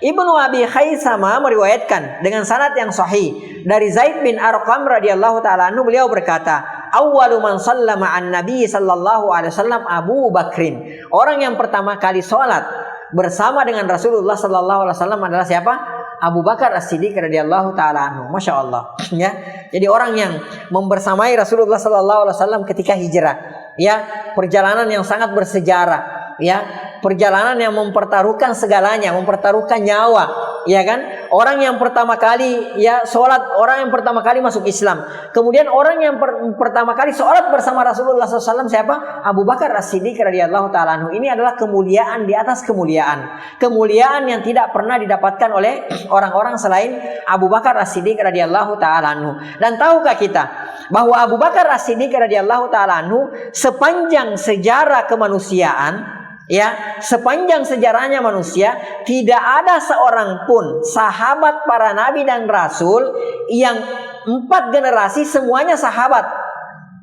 Ibnu Abi Khaisama meriwayatkan dengan sanad yang sahih dari Zaid bin Arqam radhiyallahu taala anhu, beliau berkata, awwalu man sallama an Nabi sallallahu alaihi wasallam Abu Bakrin. Orang yang pertama kali salat bersama dengan Rasulullah sallallahu alaihi wasallam adalah siapa? Abu Bakar As-Siddiq radhiyallahu taala anhu. Masya Allah, ya. Jadi orang yang membersamai Rasulullah sallallahu alaihi wasallam ketika hijrah, ya, perjalanan yang sangat bersejarah, ya, perjalanan yang mempertaruhkan segalanya, mempertaruhkan nyawa, ya kan? Orang yang pertama kali ya sholat, orang yang pertama kali masuk Islam. Kemudian orang yang pertama kali sholat bersama Rasulullah SAW siapa? Abu Bakar As-Siddiq radhiyallahu taala anhu. Ini adalah kemuliaan di atas kemuliaan. Kemuliaan yang tidak pernah didapatkan oleh orang-orang selain Abu Bakar As-Siddiq radhiyallahu taala anhu. Dan tahukah kita bahwa Abu Bakar As-Siddiq radhiyallahu taala anhu sepanjang sejarah kemanusiaan, ya, sepanjang sejarahnya manusia tidak ada seorang pun sahabat para nabi dan rasul yang 4 generasi semuanya sahabat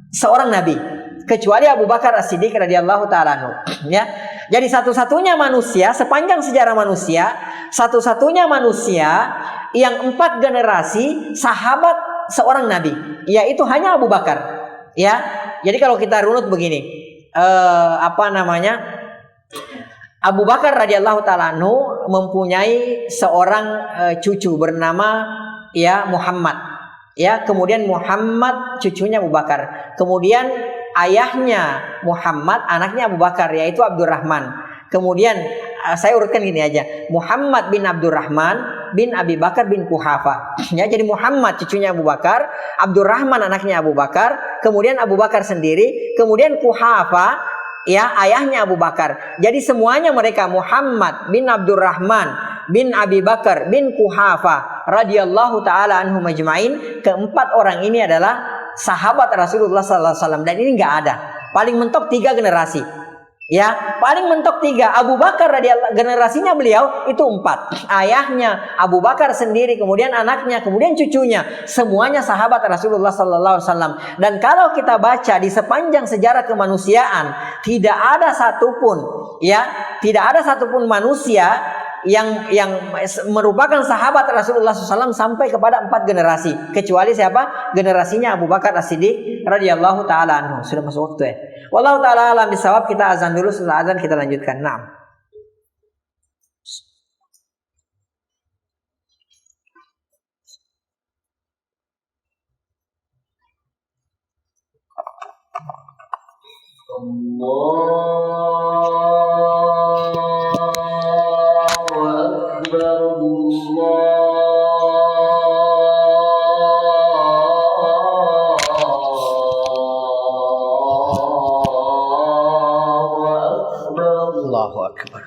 seorang nabi kecuali Abu Bakar As-Siddiq radhiyallahu taala anhu, ya. Jadi satu-satunya manusia sepanjang sejarah manusia, satu-satunya manusia yang 4 generasi sahabat seorang nabi, yaitu hanya Abu Bakar, ya. Jadi kalau kita runut begini, Abu Bakar radhiyallahu taala anhu mempunyai seorang cucu bernama ya Muhammad. Ya, kemudian Muhammad cucunya Abu Bakar. Kemudian ayahnya Muhammad, anaknya Abu Bakar yaitu Abdurrahman. Kemudian saya urutkan gini aja. Muhammad bin Abdurrahman bin Abi Bakar bin Kuhafa. Ya, jadi Muhammad cucunya Abu Bakar, Abdurrahman anaknya Abu Bakar, kemudian Abu Bakar sendiri, kemudian Kuhafa ya ayahnya Abu Bakar. Jadi semuanya mereka Muhammad bin Abdurrahman bin Abi Bakar bin Kuhafa radhiyallahu taala anhum ajmain. Keempat orang ini adalah sahabat Rasulullah sallallahu alaihi wasallam dan ini enggak ada. Paling mentok 3 generasi. Ya, paling mentok 3. Abu Bakar radhiyallahu generasinya beliau itu 4. Ayahnya Abu Bakar sendiri, kemudian anaknya, kemudian cucunya, semuanya sahabat Rasulullah sallallahu alaihi wasallam. Dan kalau kita baca di sepanjang sejarah kemanusiaan, tidak ada satupun manusia yang merupakan sahabat Rasulullah SAW sampai kepada 4 generasi, kecuali siapa? Generasinya Abu Bakar As-Siddiq radhiyallahu taala anhu. Sudah masuk waktu ya. Wallahu taala alam bisawab. Kita azan dulu, setelah azan kita lanjutkan. Naam. Allahu Akbar.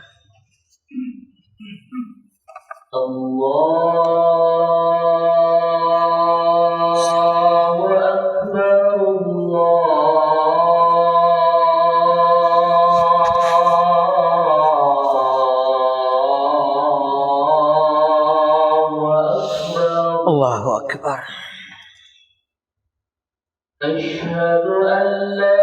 Allahu Akbar. Asyhadu an la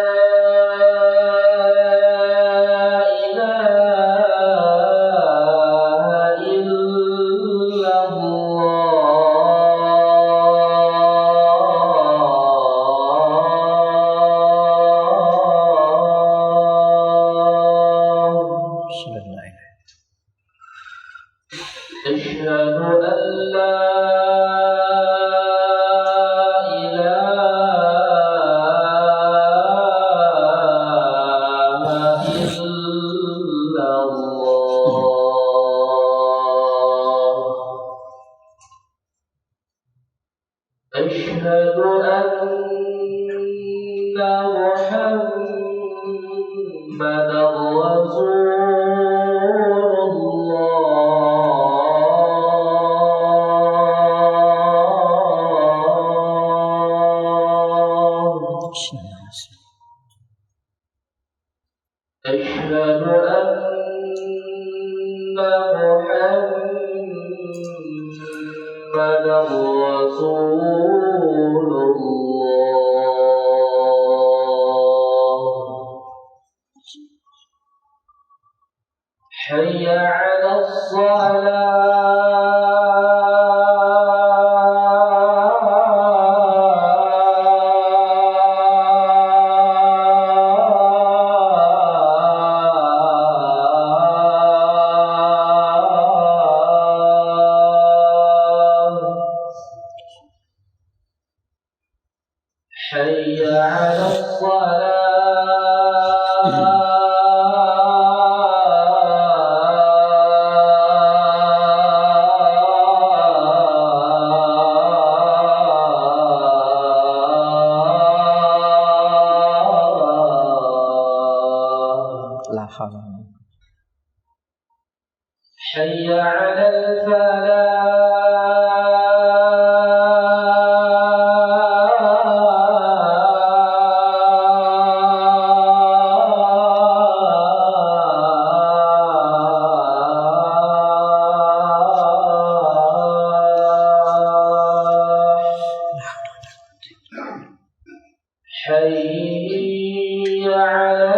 حي على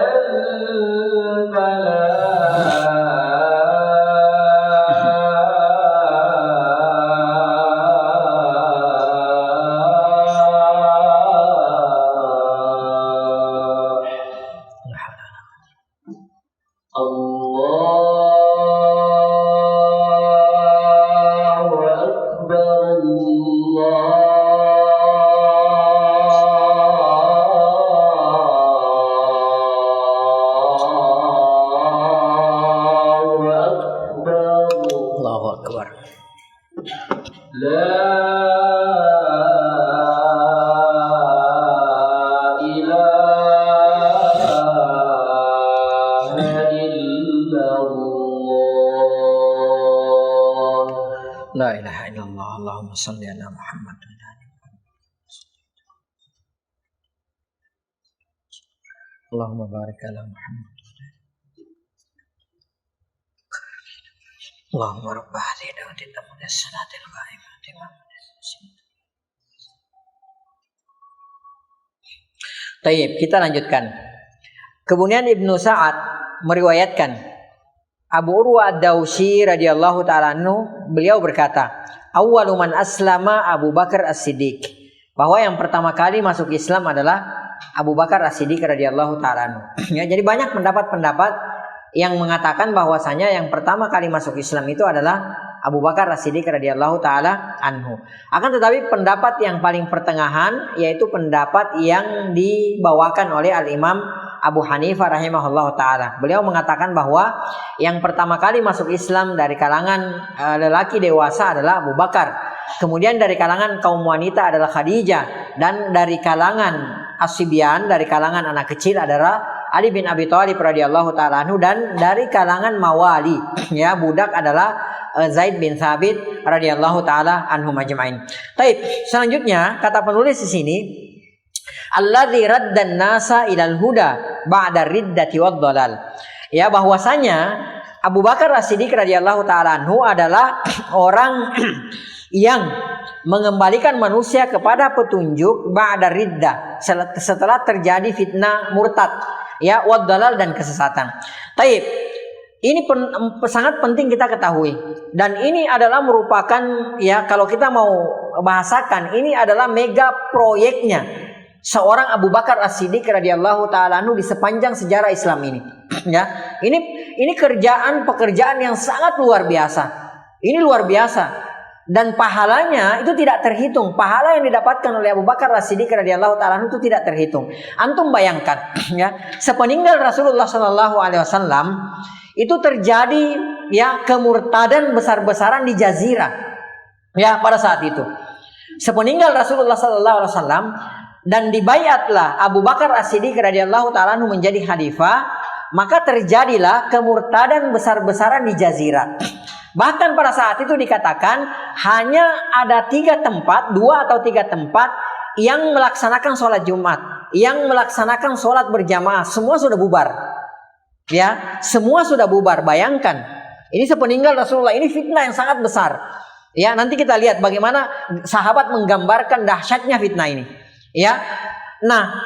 La ilaha illallah. Allahumma salli ala Muhammad. Allahumma barik ala Muhammad. Allahumma rabbah hadhihi da'watil tammah salatil qa'imah. Tayyib, kita lanjutkan. Kemudian Ibnu Sa'ad meriwayatkan Abu Urwa Ad-Dawsi radhiyallahu ta'ala anhu, beliau berkata, awwalu man aslama Abu Bakar As-Siddiq, bahwa yang pertama kali masuk Islam adalah Abu Bakar As-Siddiq radhiyallahu ta'ala anhu. Ya, jadi banyak pendapat-pendapat yang mengatakan bahwasanya yang pertama kali masuk Islam itu adalah Abu Bakar As-Siddiq radhiyallahu ta'ala anhu. Akan tetapi pendapat yang paling pertengahan yaitu pendapat yang dibawakan oleh Al-Imam Abu Hanifah rahimahullah ta'ala. Beliau mengatakan bahwa yang pertama kali masuk Islam dari kalangan lelaki dewasa adalah Abu Bakar. Kemudian dari kalangan kaum wanita adalah Khadijah. Dan dari kalangan As-Sibyan, dari kalangan anak kecil adalah Ali bin Abi Thalib radhiyallahu ta'ala anhu. Dan dari kalangan mawali, ya, budak adalah Zaid bin Thabit radhiyallahu ta'ala anhum ajma'in. Baik, selanjutnya kata penulis di sini, alladzi raddan nasa ilal huda ba'da riddati wad dhalal. Ya, bahwasanya Abu Bakar As-Siddiq radhiyallahu ta'ala anhu adalah orang yang mengembalikan manusia kepada petunjuk ba'da riddah, setelah terjadi fitnah murtad, ya, wad dhalal dan kesesatan. Taib, ini sangat penting kita ketahui, dan ini adalah merupakan, ya, kalau kita mau bahasakan, ini adalah mega proyeknya seorang Abu Bakar As-Siddiq radhiyallahu ta'ala anhu di sepanjang sejarah Islam ini. Ya, ini pekerjaan yang sangat luar biasa. Ini luar biasa. Dan pahalanya itu tidak terhitung. Pahala yang didapatkan oleh Abu Bakar As-Siddiq radhiyallahu ta'ala anhu itu tidak terhitung. Antum bayangkan, ya, sepeninggal Rasulullah sallallahu alaihi wasallam itu terjadi, ya, kemurtadan besar-besaran di Jazirah. Ya, pada saat itu. Sepeninggal Rasulullah sallallahu alaihi wasallam dan dibayatlah Abu Bakar As-Siddiq radhiyallahu ta'ala anhu menjadi khalifah, maka terjadilah kemurtadan besar-besaran di Jazirah. Bahkan pada saat itu dikatakan hanya ada 3 tempat, 2 atau 3 tempat yang melaksanakan sholat Jumat, yang melaksanakan sholat berjamaah. Semua sudah bubar. Ya, semua sudah bubar. Bayangkan, ini sepeninggal Rasulullah, ini fitnah yang sangat besar. Ya, nanti kita lihat bagaimana sahabat menggambarkan dahsyatnya fitnah ini. Ya, nah,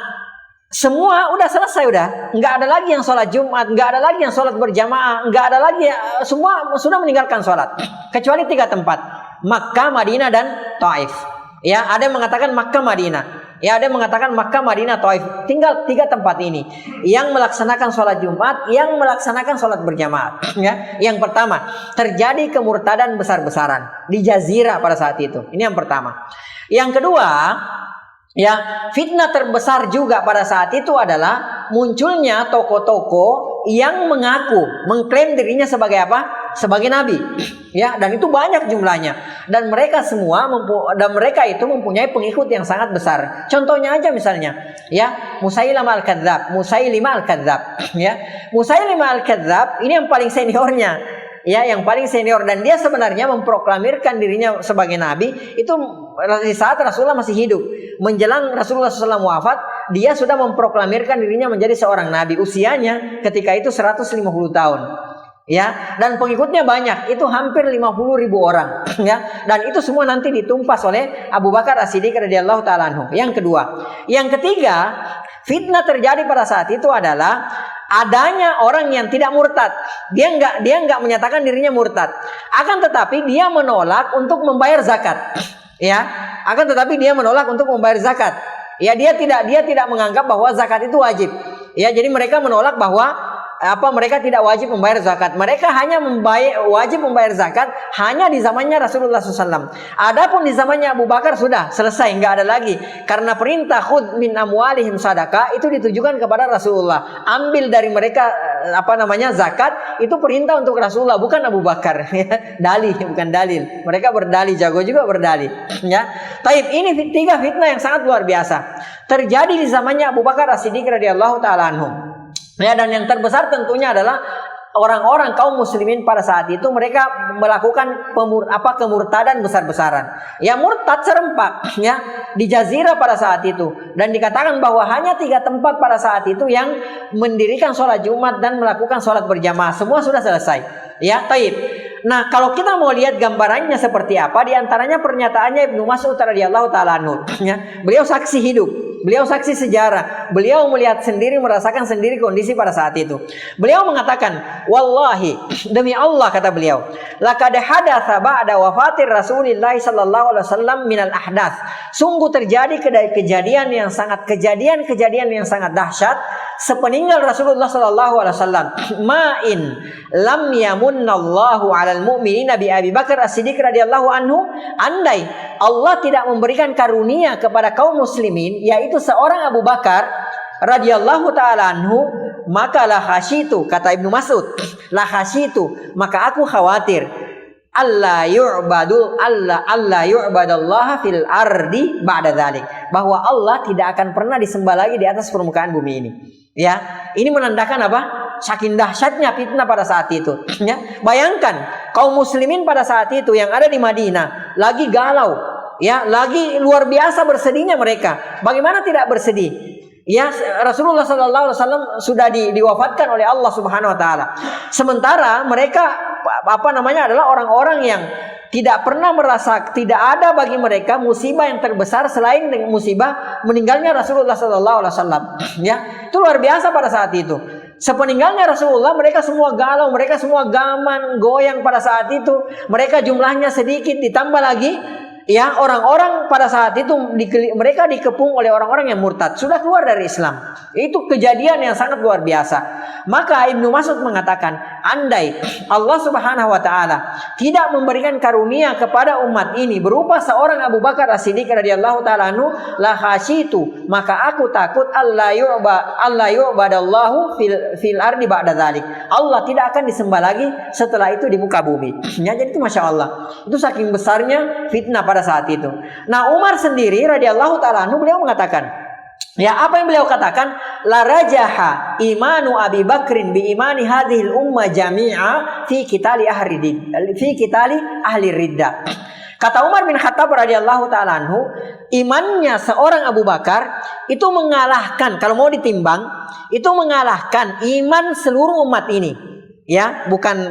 semua udah selesai, nggak ada lagi yang sholat Jumat, nggak ada lagi yang sholat berjamaah, nggak ada lagi, semua sudah meninggalkan sholat, kecuali 3 tempat, Makkah, Madinah, dan Taif. Ya, ada yang mengatakan Makkah, Madinah, ya, ada yang mengatakan Makkah, Madinah, Taif. Tinggal 3 tempat ini yang melaksanakan sholat Jumat, yang melaksanakan sholat berjamaah. Ya, yang pertama terjadi kemurtadan besar-besaran di Jazirah pada saat itu. Ini yang pertama. Yang kedua, ya, fitnah terbesar juga pada saat itu adalah munculnya tokoh-tokoh yang mengklaim dirinya sebagai apa? Sebagai nabi. Ya, dan itu banyak jumlahnya. Dan mereka itu mempunyai pengikut yang sangat besar. Contohnya aja misalnya, ya, Musailimah Al-Kadzdzab. Ya, Musailimah Al-Kadzdzab ini yang paling seniornya. Ya, yang paling senior, dan dia sebenarnya memproklamirkan dirinya sebagai nabi itu di saat Rasulullah masih hidup. Menjelang Rasulullah SAW wafat, dia sudah memproklamirkan dirinya menjadi seorang nabi. Usianya ketika itu 150 tahun. Ya, dan pengikutnya banyak, itu hampir 50.000 orang, ya. Dan itu semua nanti ditumpas oleh Abu Bakar As-Siddiq radhiyallahu taala anhu. Yang kedua, yang ketiga, fitnah terjadi pada saat itu adalah adanya orang yang tidak murtad. Dia enggak menyatakan dirinya murtad. Akan tetapi dia menolak untuk membayar zakat. Ya, akan tetapi dia menolak untuk membayar zakat. Ya, dia tidak menganggap bahwa zakat itu wajib. Ya, jadi mereka menolak bahwa mereka tidak wajib membayar zakat. Mereka hanya wajib membayar zakat hanya di zamannya Rasulullah SAW. Adapun di zamannya Abu Bakar sudah selesai, nggak ada lagi. Karena perintah khudh min amwalihim sadaqah itu ditujukan kepada Rasulullah. Ambil dari mereka zakat, itu perintah untuk Rasulullah, bukan Abu Bakar. Dalil, bukan dalil. Mereka berdalil, jago juga berdalil. Ya, taib, ini 3 fitnah yang sangat luar biasa terjadi di zamannya Abu Bakar As-Siddiq radhiyallahu taala anhu. Ya, dan yang terbesar tentunya adalah orang-orang kaum muslimin pada saat itu, mereka melakukan kemurtadan besar-besaran. Ya, murtad serempak ya di jazirah pada saat itu, dan dikatakan bahwa hanya 3 tempat pada saat itu yang mendirikan sholat Jumat dan melakukan sholat berjamaah. Semua sudah selesai. Ya, taib. Nah, kalau kita mau lihat gambarannya seperti apa, di antaranya pernyataannya Ibnu Mas'ud radhiyallahu taala anhu. Ya, beliau saksi hidup. Beliau saksi sejarah. Beliau melihat sendiri, merasakan sendiri kondisi pada saat itu. Beliau mengatakan, "Wallahi, demi Allah," kata beliau, "laqad hadatsa ba'da wafatir Rasulillah sallallahu alaihi wasallam minal ahdath." Sungguh terjadi kejadian yang sangat dahsyat sepeninggal Rasulullah sallallahu alaihi wasallam. Ma'in lam yamunnallahu 'alal mu'minina bi Abi Bakar As-Siddiq radhiyallahu anhu. Andai Allah tidak memberikan karunia kepada kaum muslimin, yaitu seorang Abu Bakar radhiyallahu taala anhu, maka la khasyitu, kata Ibnu Mas'ud, la khasyitu, maka aku khawatir Allah yu'badallaha fil ardi ba'da dzalik, bahwa Allah tidak akan pernah disembah lagi di atas permukaan bumi ini. Ya, ini menandakan apa? Saking dahsyatnya fitnah pada saat itu. Ya, bayangkan kaum muslimin pada saat itu yang ada di Madinah lagi galau, ya, lagi luar biasa bersedihnya mereka. Bagaimana tidak bersedih? Ya, Rasulullah sallallahu alaihi wasallam sudah diwafatkan oleh Allah Subhanahu wa taala. Sementara mereka adalah orang-orang yang tidak pernah merasa, tidak ada bagi mereka musibah yang terbesar selain musibah meninggalnya Rasulullah sallallahu alaihi wasallam. Ya, itu luar biasa pada saat itu. Sepeninggalnya Rasulullah, mereka semua galau, mereka semua gaman, goyang pada saat itu. Mereka jumlahnya sedikit, ditambah lagi, ya, orang-orang pada saat itu mereka dikepung oleh orang-orang yang murtad, sudah keluar dari Islam. Itu kejadian yang sangat luar biasa. Maka Ibnu Mas'ud mengatakan, andai Allah Subhanahu wa taala tidak memberikan karunia kepada umat ini berupa seorang Abu Bakar As-Siddiq radhiyallahu taala anhu, la khasyitu, maka aku takut Allah yu'badallahu fil ardi ba'da dzalik. Allah tidak akan disembah lagi setelah itu di muka bumi. Ya, jadi itu Masya Allah. Itu saking besarnya fitnah pada saat itu. Nah, Umar sendiri radhiyallahu taala anhu, beliau mengatakan, ya, apa yang beliau katakan? La rajaha imanu Abi Bakrin bi imani hadhil umma jami'a fi qitali ahli riddah. Kata Umar bin Khattab radhiyallahu taala anhu, imannya seorang Abu Bakar itu mengalahkan, kalau mau ditimbang, itu mengalahkan iman seluruh umat ini. Ya, bukan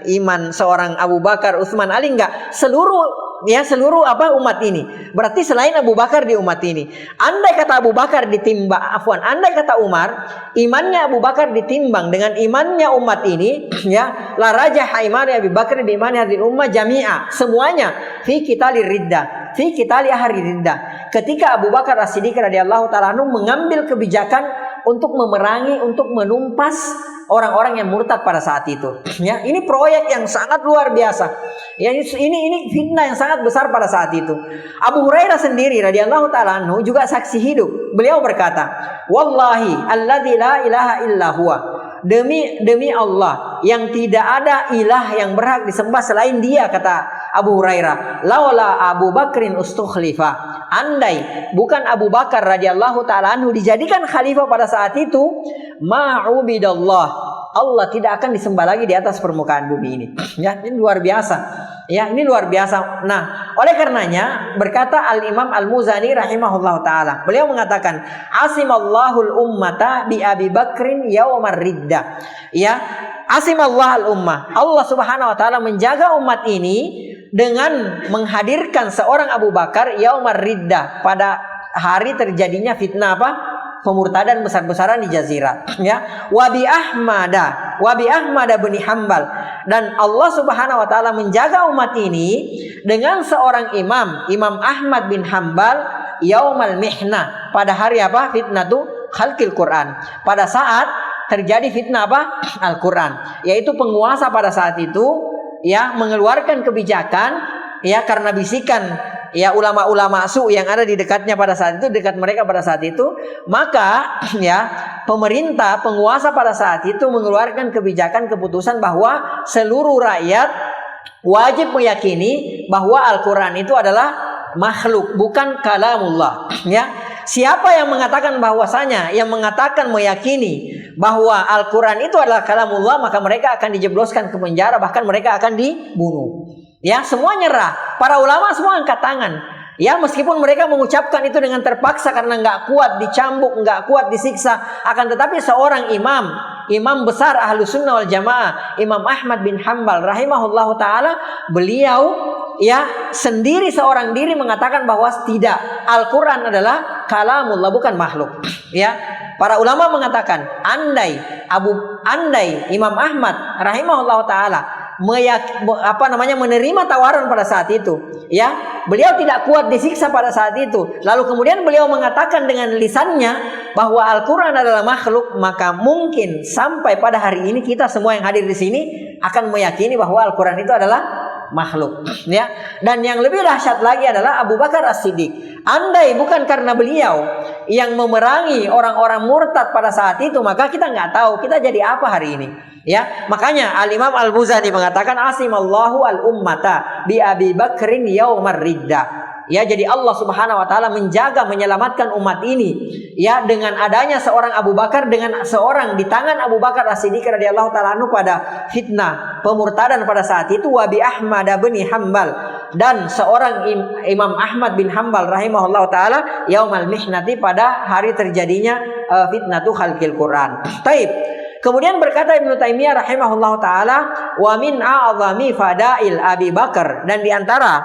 iman seorang Abu Bakar, Utsman, Ali, enggak, seluruh umat ini. Berarti selain Abu Bakar di umat ini. Andai kata andai kata Umar, imannya Abu Bakar ditimbang dengan imannya umat ini, ya, la rajaha imani Abu Bakar bi imani hadhil ummah jami'a, semuanya fi qitali riddah, fi qitali ahli riddah. Ketika Abu Bakar As-Siddiq radhiyallahu taala anhu mengambil kebijakan untuk memerangi, untuk menumpas orang-orang yang murtad pada saat itu. Ya, ini proyek yang sangat luar biasa. Ya, ini fitnah yang sangat besar pada saat itu. Abu Hurairah sendiri radhiyallahu taala anhu juga saksi hidup. Beliau berkata, "Wallahi alladzi la ilaha illa huwa." Demi Allah yang tidak ada ilah yang berhak disembah selain Dia, kata Abu Hurairah. Laula Abu Bakrin ustukhlifa. Andai bukan Abu Bakar radhiyallahu taala anhu dijadikan khalifah pada saat itu, ma'ubidallah, Allah tidak akan disembah lagi di atas permukaan bumi ini. Ya, ini luar biasa. Ya, ini luar biasa. Nah, oleh karenanya berkata Al-Imam Al-Muzani rahimahullah taala. Beliau mengatakan, "Asimallahul ummata bi Abi Bakrin yaumar riddah." Ya, asimallah al-ummah. Allah Subhanahu wa taala menjaga umat ini dengan menghadirkan seorang Abu Bakar yaumar riddah, pada hari terjadinya fitnah apa? Pemurtadan besar-besaran di jazirah, ya. Wa bi Ahmad bin Hambal, dan Allah Subhanahu wa taala menjaga umat ini dengan seorang Imam Ahmad bin Hambal yaumal mihnah, pada hari apa? Fitnatu khalqil Quran, pada saat terjadi fitnah apa? Al-Quran, yaitu penguasa pada saat itu ya mengeluarkan kebijakan ya karena bisikan ya ulama-ulama su yang ada di dekatnya pada saat itu, dekat mereka pada saat itu, maka ya pemerintah penguasa pada saat itu mengeluarkan kebijakan keputusan bahwa seluruh rakyat wajib meyakini bahwa Al-Quran itu adalah makhluk, bukan kalamullah. Ya, siapa yang mengatakan bahwasanya, yang mengatakan meyakini bahwa Al-Quran itu adalah kalamullah, maka mereka akan dijebloskan ke penjara, bahkan mereka akan dibunuh. Ya, semua nyerah. Para ulama semua angkat tangan. Ya, meskipun mereka mengucapkan itu dengan terpaksa karena nggak kuat dicambuk, nggak kuat disiksa, akan tetapi seorang imam besar ahlu sunnah wal jamaah, Imam Ahmad bin Hambal rahimahullahu taala, beliau ya sendiri seorang diri mengatakan bahwa tidak, Al-Quran adalah kalamullah, bukan makhluk. Ya, para ulama mengatakan andai Imam Ahmad rahimahullahu taala menerima tawaran pada saat itu, ya, beliau tidak kuat disiksa pada saat itu, lalu kemudian beliau mengatakan dengan lisannya bahwa Al-Quran adalah makhluk, maka mungkin sampai pada hari ini kita semua yang hadir di sini akan meyakini bahwa Al-Quran itu adalah makhluk, ya. Dan yang lebih dahsyat lagi adalah Abu Bakar As-Siddiq. Andai bukan karena beliau yang memerangi orang-orang murtad pada saat itu, maka kita nggak tahu kita jadi apa hari ini. Ya, makanya Al-Imam Al-Muzani mengatakan asimallahu al-ummata bi Abi Bakrin yaumar riddah. Ya, jadi Allah Subhanahu wa taala menjaga, menyelamatkan umat ini ya dengan adanya seorang Abu Bakar, dengan seorang di tangan Abu Bakar As-Siddiq radhiyallahu taala anhu pada fitnah pemurtadan pada saat itu, wa bi Ahmad bin Hambal, dan seorang Imam Ahmad bin Hambal rahimahullahu taala yaumal mihnati, pada hari terjadinya fitnatu khalqil Quran. Taib. Kemudian berkata Ibnu Taimiyah rahimahullahu taala, wa min a'zami fadail Abi Bakar, dan di antara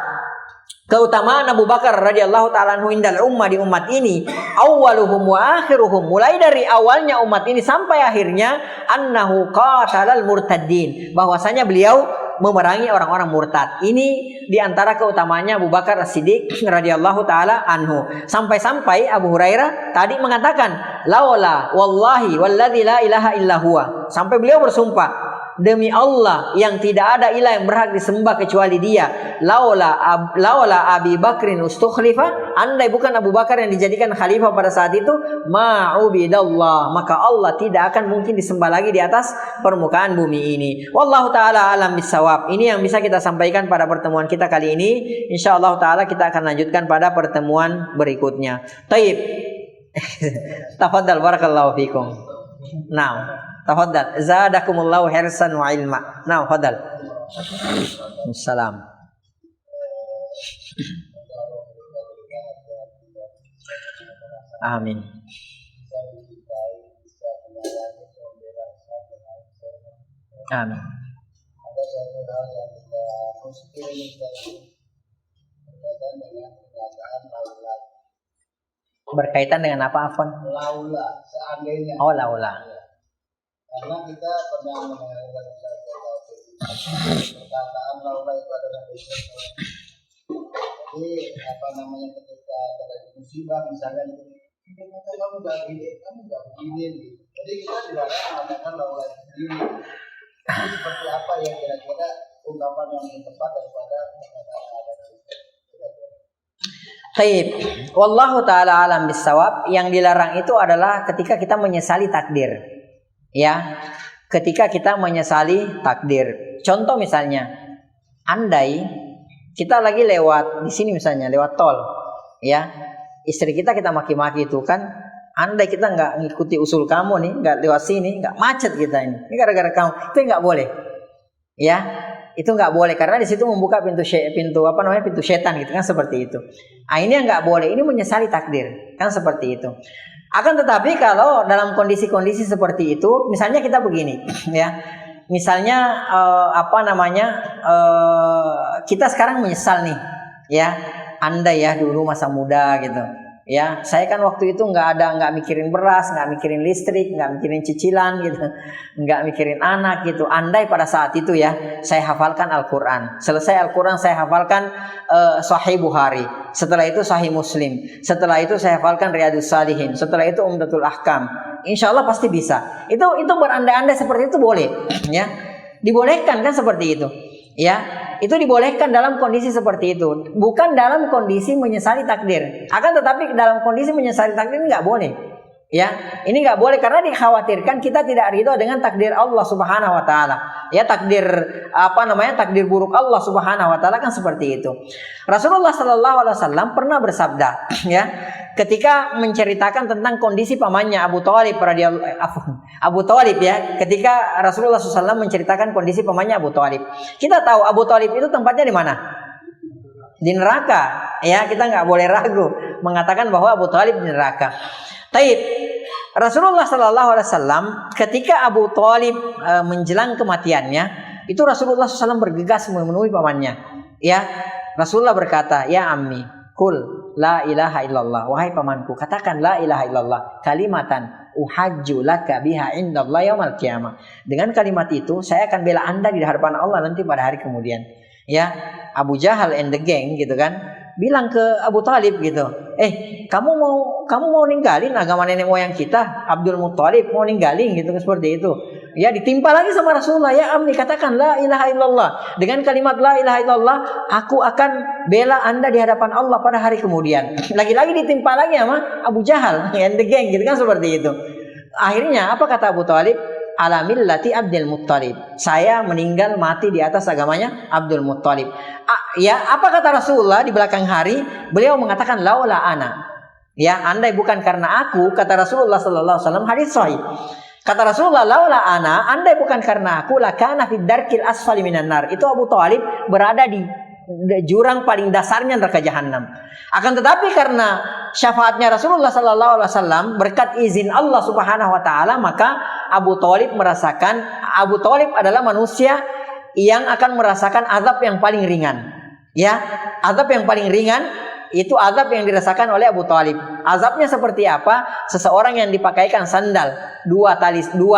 keutamaan Abu Bakar radhiyallahu taala anhu indal ummah, di umat ini, awwaluhum wa akhiruhum, mulai dari awalnya umat ini sampai akhirnya, annahu qatalal murtaddin, bahwasanya beliau memerangi orang-orang murtad. Ini di antara keutamaannya Abu Bakar As-Siddiq radhiyallahu taala anhu. Sampai-sampai Abu Hurairah tadi mengatakan, laula wallahi walladzi la ilaha illa huwa, sampai beliau bersumpah, demi Allah yang tidak ada ilah yang berhak disembah kecuali Dia, laula Abi Bakrin ustukhlifa, andai bukan Abu Bakar yang dijadikan khalifah pada saat itu, ma'ubidallah, maka Allah tidak akan mungkin disembah lagi di atas permukaan bumi ini. Wallahu taala alam bisawab. Ini yang bisa kita sampaikan pada pertemuan kita kali ini. Insyaallah taala kita akan lanjutkan pada pertemuan berikutnya. Taib. Tafadhal, barakallahu fikum. Naam. Tafadhal, zadakumullahu hirsan wa ilma. Nah, tafadhal. Assalam. Amin. Amin. Berkaitan dengan apa, Afwan? Laula, seandainya. Oh, laula. Karena kita pernah mendengarkan perkataan laula itu adalah jadi apa namanya, ketika terjadi musibah misalnya, kamu nggak gini, kamu nggak begini, gitu. Jadi kita dilarang mengatakan laula ini. Ini seperti apa yang kira-kira ungkapan yang tepat daripada perkataan yang ada di situ. Taib. Wallahu taala alam bisawab. Yang dilarang itu adalah ketika kita menyesali takdir. Ya, ketika kita menyesali takdir. Contoh misalnya, andai kita lagi lewat di sini misalnya, lewat tol, ya, istri kita maki-maki itu kan, andai kita nggak ngikuti usul kamu nih, nggak lewat sini, nggak macet kita ini gara-gara kamu, itu nggak boleh, ya. itu nggak boleh karena di situ membuka pintu apa namanya pintu setan gitu kan seperti itu. Ah ini yang nggak boleh, ini menyesali takdir kan seperti itu. Akan tetapi kalau dalam kondisi-kondisi seperti itu, misalnya kita begini ya, misalnya kita sekarang menyesal nih ya, andai ya dulu masa muda gitu. Ya, saya kan waktu itu nggak mikirin beras, nggak mikirin listrik, nggak mikirin cicilan gitu, nggak mikirin anak gitu. Andai pada saat itu ya, saya hafalkan Al-Quran. Selesai Al-Quran saya hafalkan Sahih Bukhari. Setelah itu Sahih Muslim. Setelah itu saya hafalkan Riyadhus Shalihin. Setelah itu Umdatul Ahkam. Insya Allah pasti bisa. Itu berandai-andai seperti itu boleh, ya. Dibolehkan kan seperti itu, ya. Itu dibolehkan dalam kondisi seperti itu, bukan dalam kondisi menyesali takdir. Akan tetapi dalam kondisi menyesali takdir ini nggak boleh, ya. Ini nggak boleh karena dikhawatirkan kita tidak ridho dengan takdir Allah Subhanahu Wa Taala. Ya takdir takdir buruk Allah Subhanahu Wa Taala kan seperti itu. Rasulullah Sallallahu Alaihi Wasallam pernah bersabda, ya, ketika menceritakan tentang kondisi pamannya Abu Thalib ya, ketika Rasulullah SAW menceritakan kondisi pamannya Abu Thalib. Kita tahu Abu Thalib itu tempatnya di mana? Di neraka. Ya, kita nggak boleh ragu mengatakan bahwa Abu Thalib di neraka. Taib. Rasulullah SAW ketika Abu Thalib menjelang kematiannya, itu Rasulullah SAW bergegas memenuhi pamannya. Ya, Rasulullah berkata, ya ammi, kul la ilaha illallah, wahai pamanku, katakan la ilaha illallah, kalimatan uhajju laka biha indallah yaumal qiyamah. Dengan kalimat itu saya akan bela Anda di hadapan Allah nanti pada hari kemudian. Ya, Abu Jahal and the gang gitu kan, bilang ke Abu Thalib gitu, kamu mau ninggalin agama nenek moyang kita, Abdul Muthalib mau ninggalin gitu seperti itu. Ya, ditimpa lagi sama Rasulullah, ya ammi, katakan la ilaha illallah. Dengan kalimat la ilaha illallah, aku akan bela Anda di hadapan Allah pada hari kemudian. Lagi-lagi ditimpa lagi sama Abu Jahal and the gang gitu kan seperti itu. Akhirnya apa kata Abu Thalib? Ala millati Abdul Muthalib. Saya meninggal mati di atas agamanya Abdul Muthalib. Ya, apa kata Rasulullah di belakang hari? Beliau mengatakan laula ana. Ya, andai bukan karena aku, kata Rasulullah sallallahu alaihi wasallam, hadis sahih. Kata Rasulullah, laula ana, andai bukan karena aku, lakana fid darkil asfali minan nar. Itu Abu Thalib berada di jurang paling dasarnya neraka jahanam. Akan tetapi karena syafaatnya Rasulullah sallallahu alaihi wasallam, berkat izin Allah Subhanahu wa taala, maka Abu Thalib adalah manusia yang akan merasakan azab yang paling ringan. Ya, azab yang paling ringan itu azab yang dirasakan oleh Abu Thalib. Azabnya seperti apa? Seseorang yang dipakaikan sandal, dua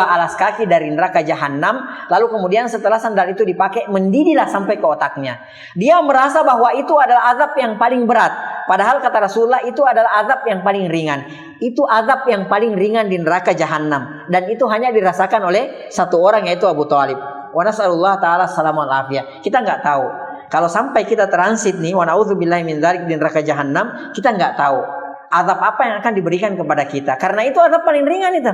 alas kaki dari neraka jahanam, lalu kemudian setelah sandal itu dipakai, mendidihlah sampai ke otaknya. Dia merasa bahwa itu adalah azab yang paling berat. Padahal kata Rasulullah itu adalah azab yang paling ringan. Itu azab yang paling ringan di neraka jahanam, dan itu hanya dirasakan oleh satu orang, yaitu Abu Thalib. Wa nas'alullah ta'ala salamun afiyah. Kita nggak tahu. Kalau sampai kita transit nih, wa na'udzubillahi min dzalik, di neraka jahanam, kita nggak tahu azab apa yang akan diberikan kepada kita. Karena itu azab paling ringan itu.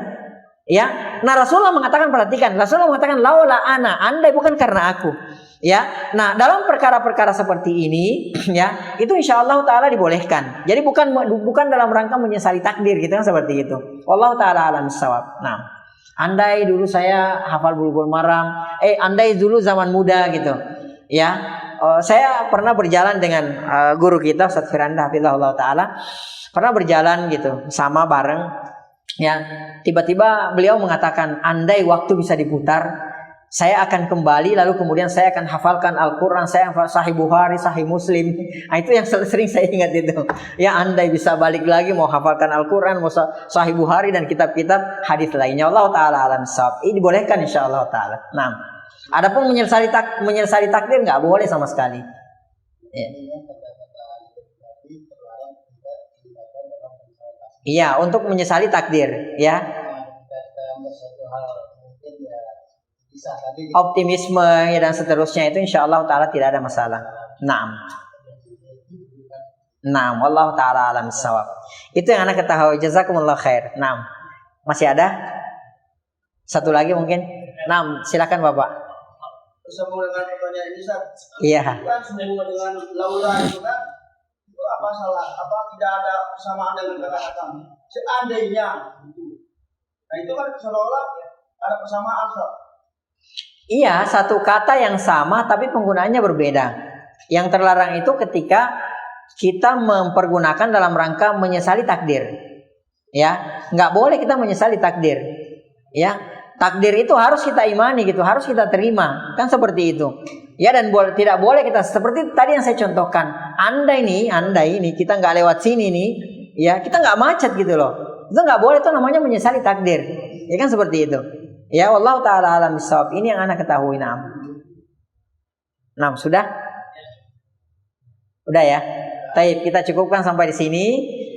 Ya. Nah, Rasulullah mengatakan, perhatikan, Rasulullah mengatakan laula ana, andai bukan karena aku. Ya. Nah, dalam perkara-perkara seperti ini, ya, itu insyaallah taala dibolehkan. Jadi bukan dalam rangka menyesali takdir gitu kan seperti itu. Wallahu taala alam bissawab. Nah, andai dulu saya hafal Bulughul Maram, andai dulu zaman muda gitu. Ya. Saya pernah berjalan dengan guru kita Ustaz Firanda hafizahullah taala, pernah berjalan gitu sama bareng, ya, tiba-tiba beliau mengatakan, andai waktu bisa diputar, saya akan kembali, lalu kemudian saya akan hafalkan Al-Quran, saya hafal Sahih Bukhari, Sahih Muslim. Nah, itu yang sering saya ingat itu. Ya, andai bisa balik lagi, mau hafalkan Al-Quran, mau Sahih Bukhari dan kitab-kitab hadis lainnya. Allah taala alam shawab. Ini dibolehkan insyaallah taala. Nah, adapun menyesali takdir nggak boleh sama sekali. Ya. Iya, untuk menyesali takdir, ya. Optimisme ya, dan seterusnya itu insyaallah taala tidak ada masalah. Naam. Naam, wallahu taala alam shawab. Itu yang anak ketahui. Jazakumullah khair. Naam. Masih ada? Satu lagi mungkin? Naam, silakan Bapak. Bersambung dengan pertanyaan ini, Ustaz. Iya. Kan sehubungan dengan laula itu kan, itu apa salah? Apa tidak ada persamaan dengan kata-kata seandainya? Nah, itu kan seolah-olah ada persamaan, Ustaz. Iya, satu kata yang sama tapi penggunaannya berbeda. Yang terlarang itu ketika kita mempergunakan dalam rangka menyesali takdir. Ya, nggak boleh kita menyesali takdir. Ya, takdir itu harus kita imani gitu, harus kita terima, kan seperti itu. Ya, dan tidak boleh kita seperti tadi yang saya contohkan. Andai ini kita nggak lewat sini nih, ya kita nggak macet gitu loh. Itu nggak boleh, itu namanya menyesali takdir. Ya kan seperti itu. Ya, wallahu taala alam bisawab. Ini yang anak ketahui. Nah, sudah? Udah ya. Baik, kita cukupkan sampai di sini.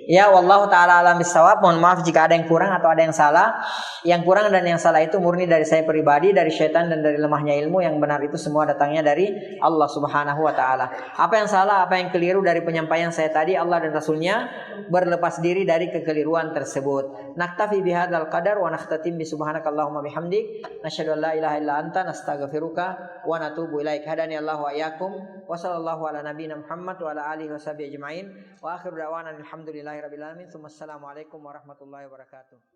Ya, wallahu taala alam bisawab. Mohon maaf jika ada yang kurang atau ada yang salah. Yang kurang dan yang salah itu murni dari saya pribadi, dari syaitan dan dari lemahnya ilmu. Yang benar itu semua datangnya dari Allah Subhanahu wa taala. Apa yang salah, apa yang keliru dari penyampaian saya tadi, Allah dan Rasulnya berlepas diri dari kekeliruan tersebut. Naktafi bihadzal qadar wa nakhtatim bi subhanakallahumma bihamdik nasyhadu an la ilaha illa anta nastaghfiruka wa natubu ilaik. Hadani Allah wa iyyakum wa sallallahu ala nabiyyina Muhammad wa ala alihi washabihi ajmain wa akhiru da'wana alhamdulillahi rabbil alamin. Assalamualaikum warahmatullahi wabarakatuh.